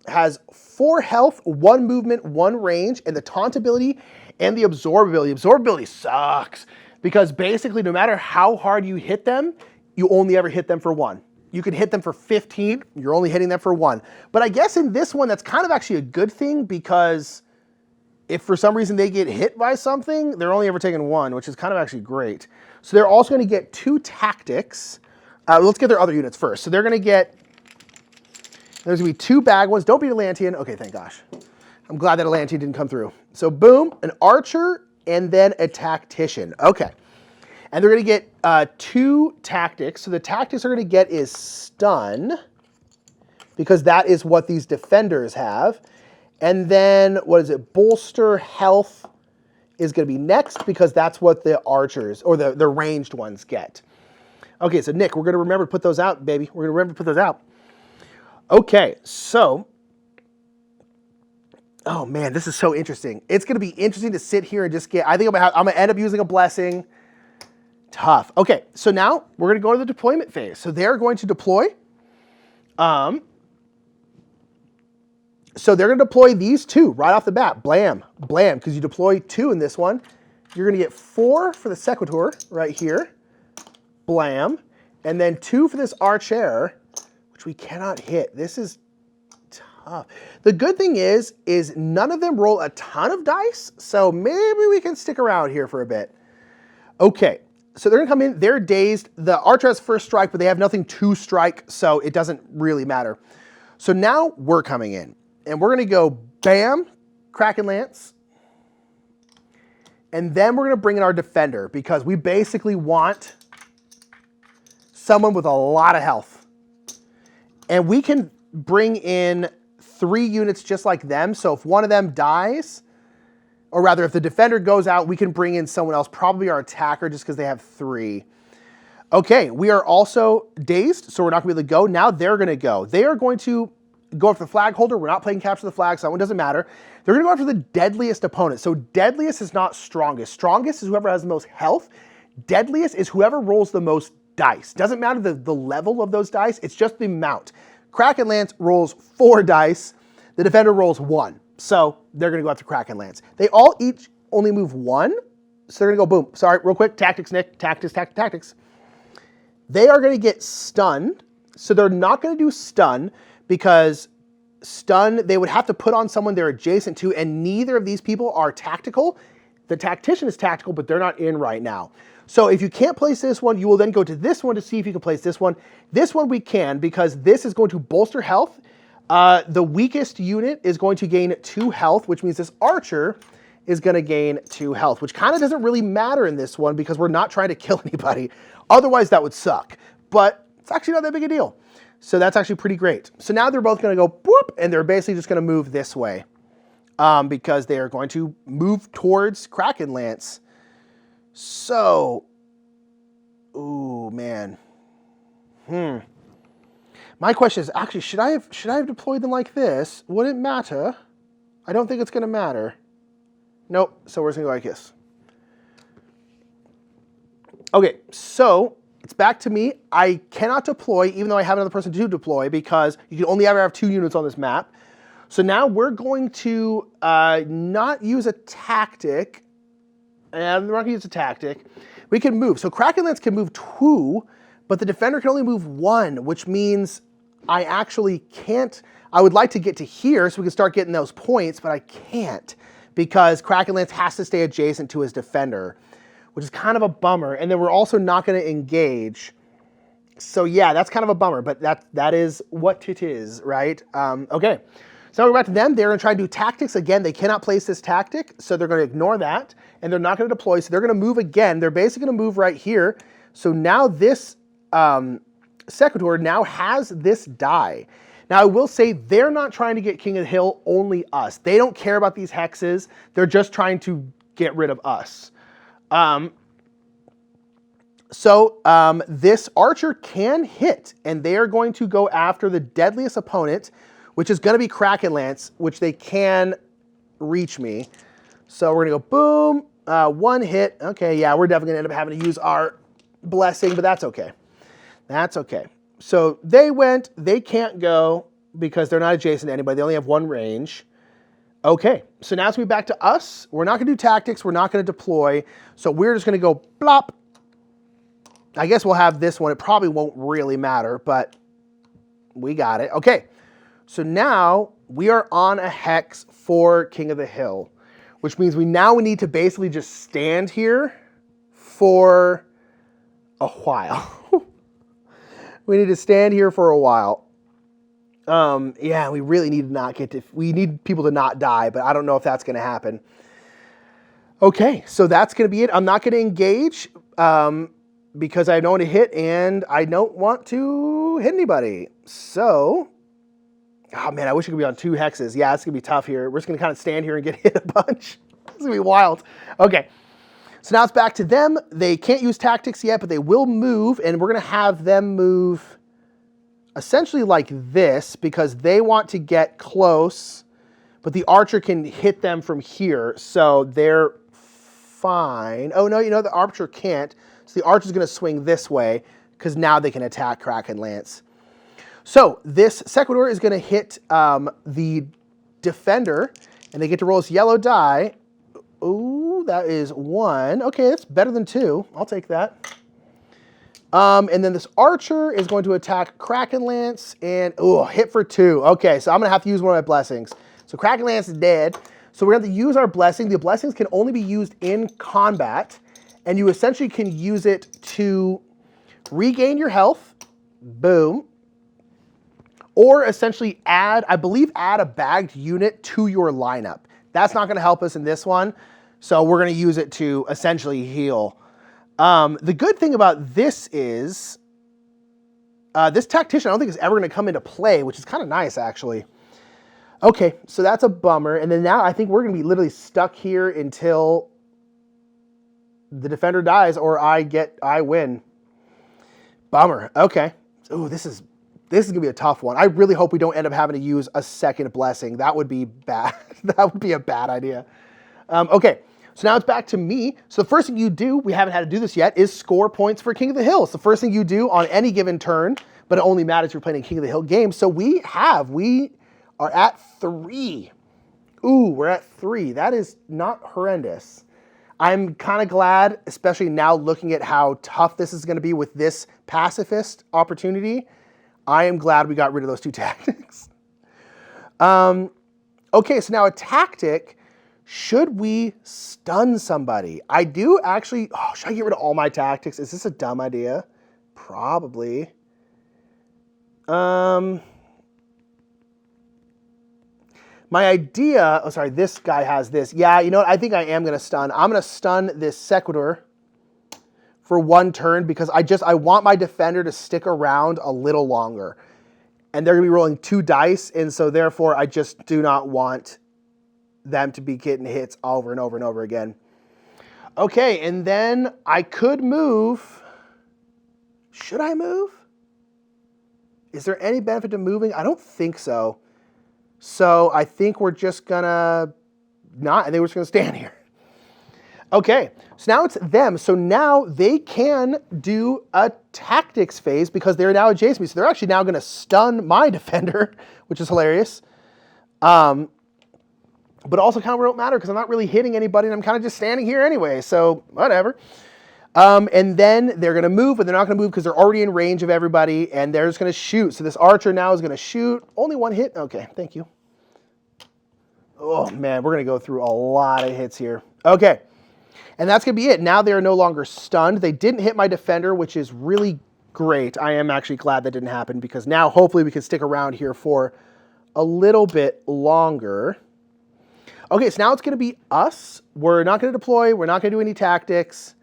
Has 4 health, 1 movement, 1 range, and the Taunt ability and the Absorb ability. Absorb ability sucks because basically no matter how hard you hit them, you only ever hit them for 1. You can hit them for 15, you're only hitting them for 1. But I guess in this one, that's kind of actually a good thing because if for some reason they get hit by something, they're only ever taking 1, which is kind of actually great. So they're also gonna get 2 tactics. Let's get their other units first. So they're gonna get, there's gonna be 2 bag ones. Don't beat Atlantean. Okay, thank gosh. I'm glad that Atlantean didn't come through. So boom, an archer and then a tactician. Okay. And they're gonna get 2 tactics. So the tactics they're gonna get is stun, because that is what these defenders have. And then, what is it? Bolster health is gonna be next because that's what the archers, or the ranged ones get. Okay, so Nick, we're gonna remember to put those out, baby. We're gonna remember to put those out. Okay, so, oh man, this is so interesting. It's gonna be interesting to sit here and just get, I think I'm gonna end up using a blessing. Tough. Okay, so now we're gonna go to the deployment phase. So they're going to deploy. So they're gonna deploy these 2 right off the bat. Blam, blam, because you deploy 2 in this one. You're gonna get 4 for the Sequitur right here. Blam. And then 2 for this archer, which we cannot hit. This is tough. The good thing is none of them roll a ton of dice, so maybe we can stick around here for a bit. Okay, so they're gonna come in, they're dazed. The archer has first strike, but they have nothing to strike, so it doesn't really matter. So now we're coming in, and we're gonna go bam, Kraken Lance, and then we're gonna bring in our defender, because we basically want someone with a lot of health. And we can bring in 3 units just like them. So if one of them dies, or rather if the defender goes out, we can bring in someone else, probably our attacker, just because they have 3. Okay, we are also dazed, so we're not gonna be able to go. Now they're gonna go. They are going to go after the flag holder. We're not playing capture the flag, so that one doesn't matter. They're gonna go after the deadliest opponent. So deadliest is not strongest. Strongest is whoever has the most health. Deadliest is whoever rolls the most dice. Doesn't matter the level of those dice, it's just the amount. Kraken Lance rolls 4 dice, the defender rolls 1. So they're gonna go after Kraken Lance. They all each only move 1, so they're gonna go boom. Sorry, real quick, tactics, Nick, tactics. They are gonna get stunned, so they're not gonna do stun, because stun, they would have to put on someone they're adjacent to, and neither of these people are tactical. The tactician is tactical, but they're not in right now. So if you can't place this one, you will then go to this one to see if you can place this one. This one we can, because this is going to bolster health. The weakest unit is going to gain 2 health, which means this archer is going to gain 2 health, which kind of doesn't really matter in this one because we're not trying to kill anybody. Otherwise, that would suck. But it's actually not that big a deal. So that's actually pretty great. So now they're both going to go boop, and they're basically just going to move this way because they are going to move towards Kraken Lance. So, ooh, man. My question is actually, should I have deployed them like this? Would it matter? I don't think it's going to matter. Nope. So we're just going to go like this. Okay, so it's back to me. I cannot deploy, even though I have another person to deploy, because you can only ever have 2 units on this map. So now we're going to not use a tactic. And we're not going to use a tactic. We can move. So Kraken Lance can move 2, but the defender can only move 1, which means I actually can't. I would like to get to here so we can start getting those points, but I can't because Kraken Lance has to stay adjacent to his defender, which is kind of a bummer. And then we're also not going to engage. So yeah, that's kind of a bummer, but that is what it is, right? Okay. So now we're back to them. They're going to try to do tactics. Again, they cannot place this tactic, so they're going to ignore that, and they're not going to deploy, so they're going to move again. They're basically going to move right here. So now this Sequitur now has this die. Now, I will say they're not trying to get King of the Hill, only us. They don't care about these hexes. They're just trying to get rid of us. This archer can hit, and they are going to go after the deadliest opponent, which is going to be Kraken Lance, which they can reach me. So we're going to go boom, 1 hit. Okay, yeah, we're definitely going to end up having to use our blessing, but that's okay. That's okay. So they can't go because they're not adjacent to anybody. They only have 1 range. Okay, so now it's going to be back to us. We're not going to do tactics. We're not going to deploy. So we're just going to go blop. I guess we'll have this one. It probably won't really matter, but we got it. Okay. So now we are on a hex for King of the Hill, which means we need to basically just stand here for a while. We need to stand here for a while. Yeah, we really need we need people to not die, but I don't know if that's going to happen. Okay, so that's going to be it. I'm not going to engage because I don't want to hit and I don't want to hit anybody. So... oh, man, I wish it could be on 2 hexes. Yeah, it's going to be tough here. We're just going to kind of stand here and get hit a bunch. It's going to be wild. Okay, so now it's back to them. They can't use tactics yet, but they will move, and we're going to have them move essentially like this because they want to get close, but the archer can hit them from here, so they're fine. Oh, no, the archer can't, so the archer's going to swing this way because now they can attack Kraken Lance. So this Sequitur is going to hit the defender, and they get to roll this yellow die. Ooh, that is 1. Okay, that's better than 2. I'll take that. And then this archer is going to attack Kraken Lance, and hit for 2. Okay, so I'm going to have to use one of my blessings. So Kraken Lance is dead. So we're going to have to use our blessing. The blessings can only be used in combat, and you essentially can use it to regain your health. Boom. Or essentially add a bagged unit to your lineup. That's not going to help us in this one, so we're going to use it to essentially heal. The good thing about this is, this tactician I don't think is ever going to come into play, which is kind of nice, actually. Okay, so that's a bummer, and then now I think we're going to be literally stuck here until the defender dies or I win. Bummer. Okay. Ooh, this is going to be a tough one. I really hope we don't end up having to use a second blessing. That would be bad. That would be a bad idea. Okay, so now it's back to me. So the first thing you do, we haven't had to do this yet, is score points for King of the Hill. It's the first thing you do on any given turn, but it only matters if you're playing a King of the Hill game. So we are at 3. Ooh, we're at 3. That is not horrendous. I'm kind of glad, especially now looking at how tough this is going to be with this pacifist opportunity. I am glad we got rid of those 2 tactics. Okay, so now a tactic, should we stun somebody? I do actually, should I get rid of all my tactics? Is this a dumb idea? Probably. My idea, this guy has this. Yeah, you know what? I think I am going to stun. I'm going to stun this Sequitur for 1 turn because I want my defender to stick around a little longer. And they're going to be rolling 2 dice, and so therefore I just do not want them to be getting hits over and over and over again. Okay, and then I could move. Should I move? Is there any benefit to moving? I don't think so. So I think we're just gonna not, I think we're just gonna stand here. Okay, so now it's them. So now they can do a tactics phase because they're now adjacent to me. So they're actually now gonna stun my defender, which is hilarious. But also kind of won't matter because I'm not really hitting anybody and I'm kind of just standing here anyway, so whatever. And then they're gonna move, but they're not gonna move because they're already in range of everybody and they're just gonna shoot. So this archer now is gonna shoot. Only one hit, okay, thank you. Oh man, we're gonna go through a lot of hits here. Okay, and that's gonna be it. Now they're no longer stunned. They didn't hit my defender, which is really great. I am actually glad that didn't happen because now hopefully we can stick around here for a little bit longer. Okay, so now it's gonna be us. We're not gonna deploy, we're not gonna do any tactics.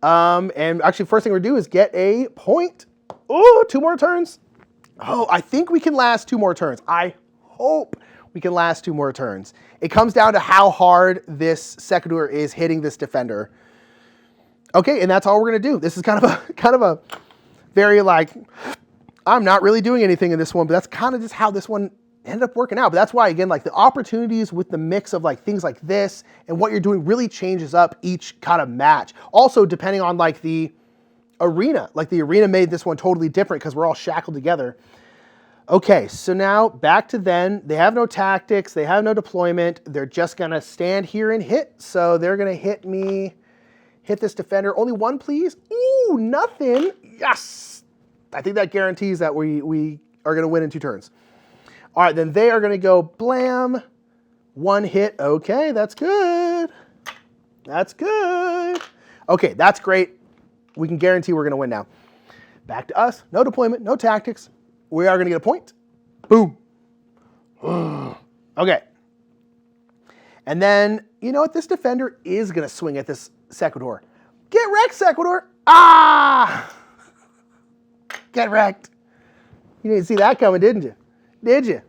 And actually first thing we're gonna do is get a point. Oh, 2 more turns. Oh, I think we can last 2 more turns. I hope we can last 2 more turns. It comes down to how hard this Secutor is hitting this defender. Okay, and that's all we're gonna do. This is kind of a very like, I'm not really doing anything in this one, but that's kind of just how this one ended up working out. But that's why, again, like the opportunities with the mix of like things like this and what you're doing really changes up each kind of match. Also, depending on like the arena, like the arena made this one totally different because we're all shackled together. Okay, so now back to then. They have no tactics, they have no deployment. They're just gonna stand here and hit. So they're gonna hit me, hit this defender. Only 1, please. Ooh, nothing. Yes. I think that guarantees that we are gonna win in 2 turns. All right, then they are gonna go blam. 1 hit, okay, that's good. That's good. Okay, that's great. We can guarantee we're gonna win now. Back to us, no deployment, no tactics. We are gonna get a point. Boom. Okay. And then, you know what, this defender is gonna swing at this Secutor. Get wrecked, Secutor. Ah! Get wrecked. You didn't see that coming, didn't you? Did you?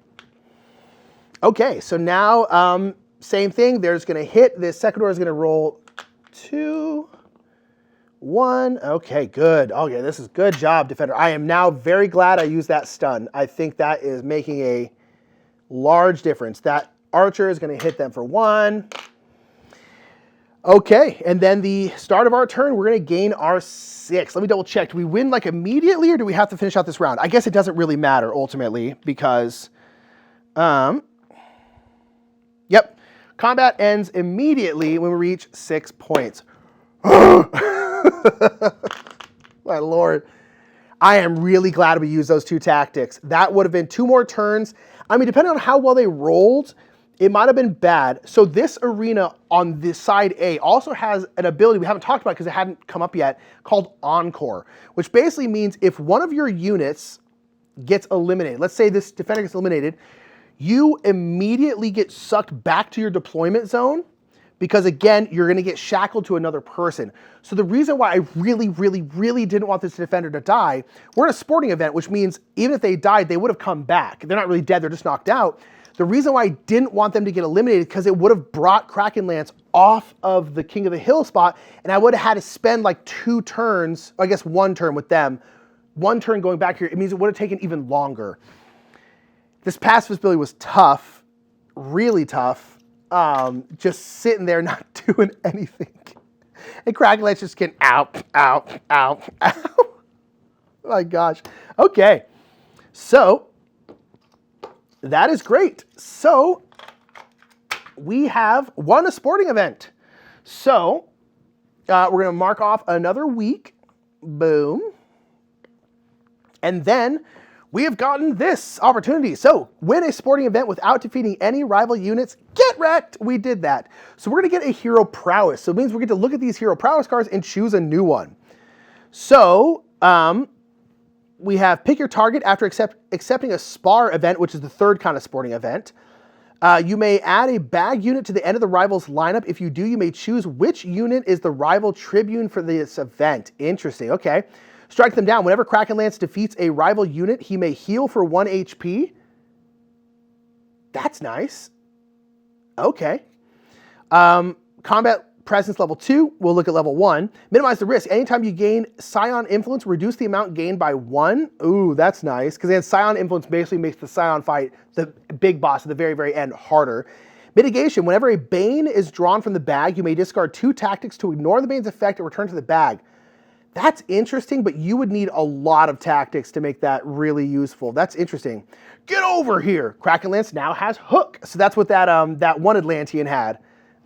Okay, so now, same thing. They're just gonna hit. This Secutor is gonna roll 2, 1. Okay, good. Okay, this is good job, defender. I am now very glad I used that stun. I think that is making a large difference. That archer is gonna hit them for 1. Okay, and then the start of our turn, we're gonna gain our 6. Let me double check. Do we win like immediately or do we have to finish out this round? I guess it doesn't really matter ultimately because, yep, combat ends immediately when we reach 6 points. My Lord. I am really glad we used those 2 tactics. That would have been 2 more turns. I mean, depending on how well they rolled, it might have been bad. So this arena on this side A also has an ability we haven't talked about because it hadn't come up yet called Encore, which basically means if one of your units gets eliminated, let's say this defender gets eliminated, you immediately get sucked back to your deployment zone because again, you're gonna get shackled to another person. So the reason why I really didn't want this defender to die, we're in a sporting event, which means even if they died, they would have come back. They're not really dead, they're just knocked out. The reason why I didn't want them to get eliminated because it would have brought Kraken Lance off of the King of the Hill spot and I would have had to spend like 2 turns, I guess 1 turn with them, 1 turn going back here. It means it would have taken even longer. This passive ability was tough, really tough. Just sitting there not doing anything. And Kraken Lance just getting out. Oh my gosh. Okay, so that is great. So we have won a sporting event. So we're gonna mark off another week. Boom. And then we have gotten this opportunity. So win a sporting event without defeating any rival units. Get wrecked. We did that. So we're gonna get a hero prowess. So it means we get to look at these hero prowess cards and choose a new one. So we have pick your target after accepting a spar event, which is the 3rd kind of sporting event. You may add a bag unit to the end of the rival's lineup. If you do, you may choose which unit is the rival tribune for this event. Interesting, okay. Strike them down. Whenever Kraken Lance defeats a rival unit, he may heal for 1 HP. That's nice. Okay. Combat presence level 2, we'll look at level 1. Minimize the risk. Anytime you gain Scion influence, reduce the amount gained by 1. Ooh, that's nice, because then Scion influence basically makes the Scion fight, the big boss at the very, very end, harder. Mitigation. Whenever a Bane is drawn from the bag, you may discard 2 tactics to ignore the Bane's effect and return to the bag. That's interesting, but you would need a lot of tactics to make that really useful. That's interesting. Get over here. Kraken Lance now has Hook. So that's what that one Atlantean had.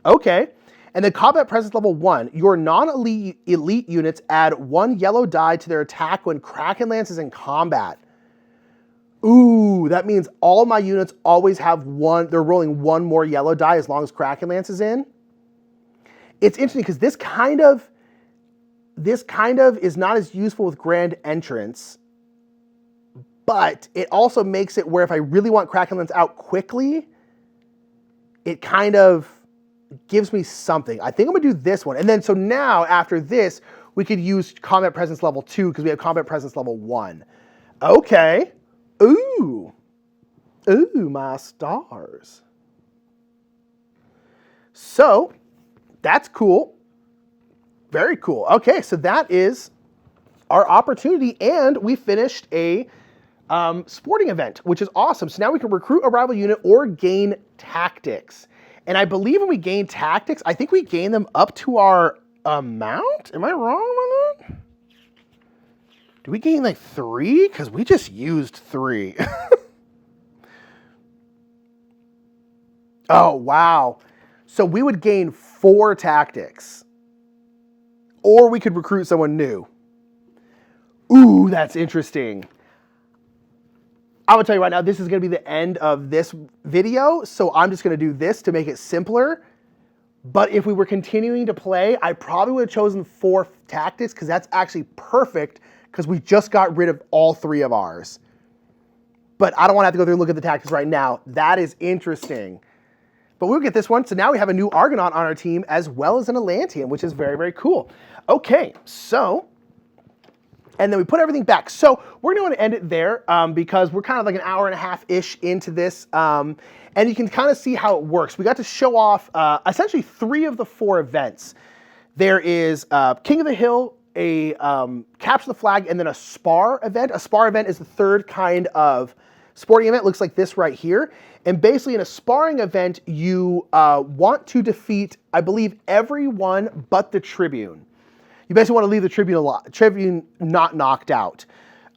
Okay. And then combat presence level 1. Your non-elite elite units add 1 yellow die to their attack when Kraken Lance is in combat. Ooh, that means all my units always have 1. They're rolling 1 more yellow die as long as Kraken Lance is in. It's interesting because this kind of is not as useful with Grand Entrance, but it also makes it where if I really want Kraken Lance out quickly, it kind of gives me something. I think I'm gonna do this one. And then so now after this, we could use combat presence level 2 because we have combat presence level 1. Okay. Ooh. Ooh, my stars. So that's cool. Very cool. Okay, so that is our opportunity, and we finished a sporting event, which is awesome. So now we can recruit a rival unit or gain tactics. And I believe when we gain tactics, I think we gain them up to our amount. Am I wrong on that? Do we gain like 3? Because we just used 3. Oh, wow. So we would gain 4 tactics. Or we could recruit someone new. Ooh, that's interesting. I'm gonna tell you right now, this is gonna be the end of this video, so I'm just gonna do this to make it simpler. But if we were continuing to play, I probably would have chosen 4 tactics because that's actually perfect because we just got rid of all 3 of ours. But I don't wanna have to go through and look at the tactics right now. That is interesting. But we'll get this one. So now we have a new Argonaut on our team as well as an Atlantean, which is very, very cool. Okay, so, and then we put everything back. So we're going to end it there because we're kind of like an hour and a half-ish into this. And you can kind of see how it works. We got to show off essentially 3 of the 4 events. There is King of the Hill, a Capture the Flag, and then a Spar event. A Spar event is the 3rd kind of sporting event. Looks like this right here. And basically in a sparring event, you want to defeat, I believe, everyone but the Tribune. You basically want to leave the Tribune not knocked out.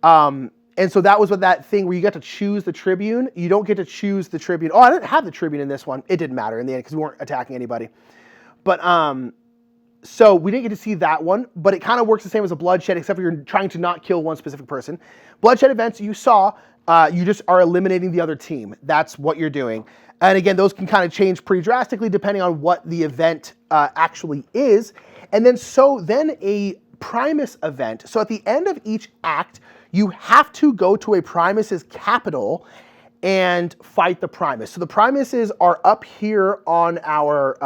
And so that was what that thing where you get to choose the Tribune. You don't get to choose the Tribune. Oh, I didn't have the Tribune in this one. It didn't matter in the end because we weren't attacking anybody. But so we didn't get to see that one, but it kind of works the same as a Bloodshed, except for you're trying to not kill one specific person. Bloodshed events, you saw, you just are eliminating the other team. That's what you're doing. And again, those can kind of change pretty drastically depending on what the event actually is. And then then a Primus event. So at the end of each act, you have to go to a Primus's capital and fight the Primus. So the Primuses are up here on our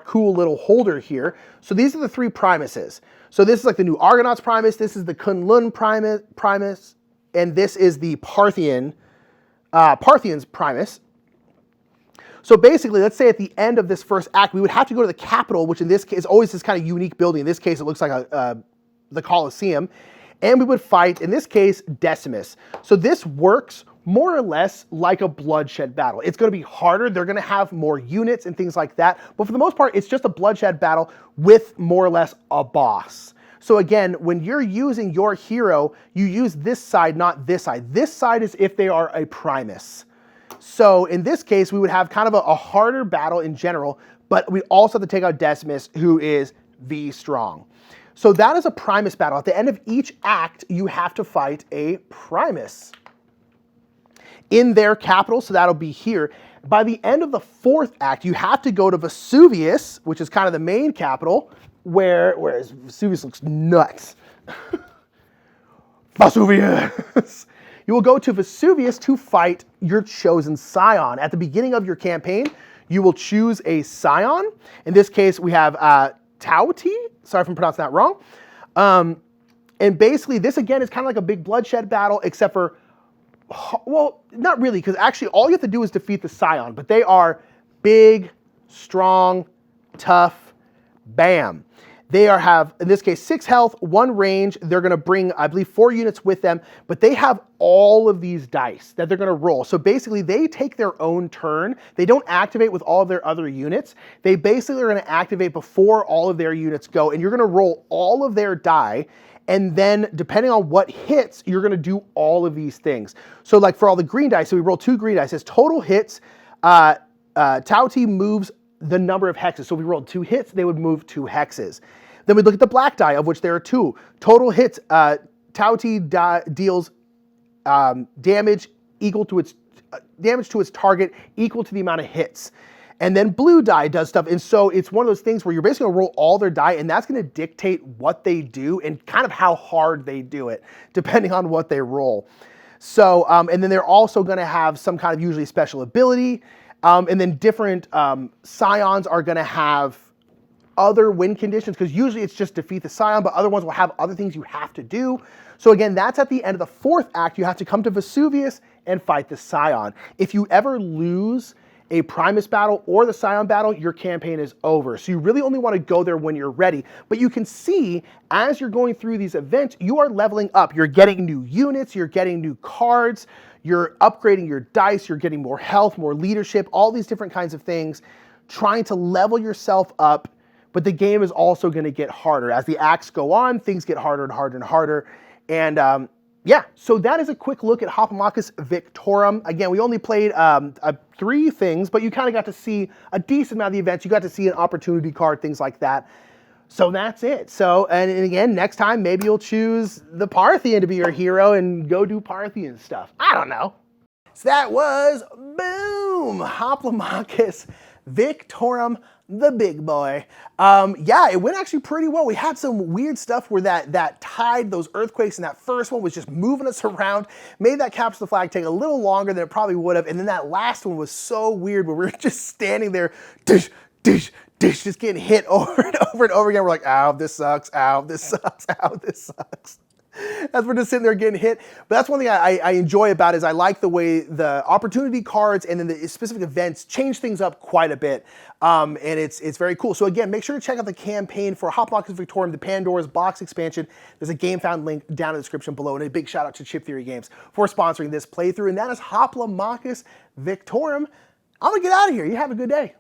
cool little holder here. So these are the 3 Primuses. So this is like the new Argonauts Primus, this is the Kunlun Primus, and this is the Parthians Primus. So basically, let's say at the end of this first act, we would have to go to the capital, which in this case is always this kind of unique building. In this case, it looks like the Colosseum. And we would fight, in this case, Decimus. So this works more or less like a Bloodshed battle. It's going to be harder. They're going to have more units and things like that. But for the most part, it's just a Bloodshed battle with more or less a boss. So again, when you're using your hero, you use this side, not this side. This side is if they are a Primus. So in this case, we would have kind of a harder battle in general, but we also have to take out Decimus, who is V strong. So that is a Primus battle. At the end of each act, you have to fight a Primus in their capital, so that'll be here. By the end of the 4th act, you have to go to Vesuvius, which is kind of the main capital, whereas Vesuvius looks nuts. Vesuvius! You will go to Vesuvius to fight your chosen scion. At the beginning of your campaign, you will choose a scion. In this case, we have Tauti. Sorry if I'm pronouncing that wrong. And basically, this again is kind of like a big Bloodshed battle, except for, well, not really, because actually all you have to do is defeat the scion. But they are big, strong, tough, bam. They have, in this case, 6 health, 1 range. They're going to bring, I believe, 4 units with them, but they have all of these dice that they're going to roll. So basically, they take their own turn. They don't activate with all of their other units. They basically are going to activate before all of their units go, and you're going to roll all of their die, and then depending on what hits, you're going to do all of these things. So like for all the green dice, so we roll 2 green dice. As total hits, Tauti moves the number of hexes. So if we rolled 2 hits, they would move 2 hexes. Then we look at the black die, of which there are 2. Total hits, Tauti deals damage equal to its damage to its target equal to the amount of hits. And then blue die does stuff. And so it's one of those things where you're basically gonna roll all their die, and that's gonna dictate what they do and kind of how hard they do it, depending on what they roll. So, and then they're also gonna have some kind of usually special ability. And then different scions are gonna have other win conditions, because usually it's just defeat the scion, but other ones will have other things you have to do. So again, that's at the end of the 4th act. You have to come to Vesuvius and fight the scion. If you ever lose a Primus battle or the scion battle, your campaign is over. So you really only want to go there when you're ready. But you can see, as you're going through these events, you are leveling up. You're getting new units, you're getting new cards, you're upgrading your dice, you're getting more health, more leadership, all these different kinds of things, trying to level yourself up. But the game is also going to get harder. As the acts go on, things get harder and harder and harder. And yeah, so that is a quick look at Hoplomachus Victorum. Again, we only played 3 things, but you kind of got to see a decent amount of the events. You got to see an opportunity card, things like that. So that's it. So, and again, next time, maybe you'll choose the Parthian to be your hero and go do Parthian stuff. I don't know. So that was, boom, Hoplomachus Victorum, the big boy. Yeah, it went actually pretty well. We had some weird stuff where that tide, those earthquakes, and that first one was just moving us around, made that capture the flag take a little longer than it probably would have. And then that last one was so weird where we were just standing there, dish, dish, dish, just getting hit over and over and over again. We're like, ow, this sucks, ow, this sucks, ow, this sucks. As we're just sitting there getting hit. But that's one thing I enjoy about it, is I like the way the opportunity cards and then the specific events change things up quite a bit. And it's very cool. So again, make sure to check out the campaign for Hoplomachus Victorum, the Pandora's Box expansion. There's a game found link down in the description below. And a big shout out to Chip Theory Games for sponsoring this playthrough. And that is Hoplomachus Victorum. I'm gonna get out of here. You have a good day.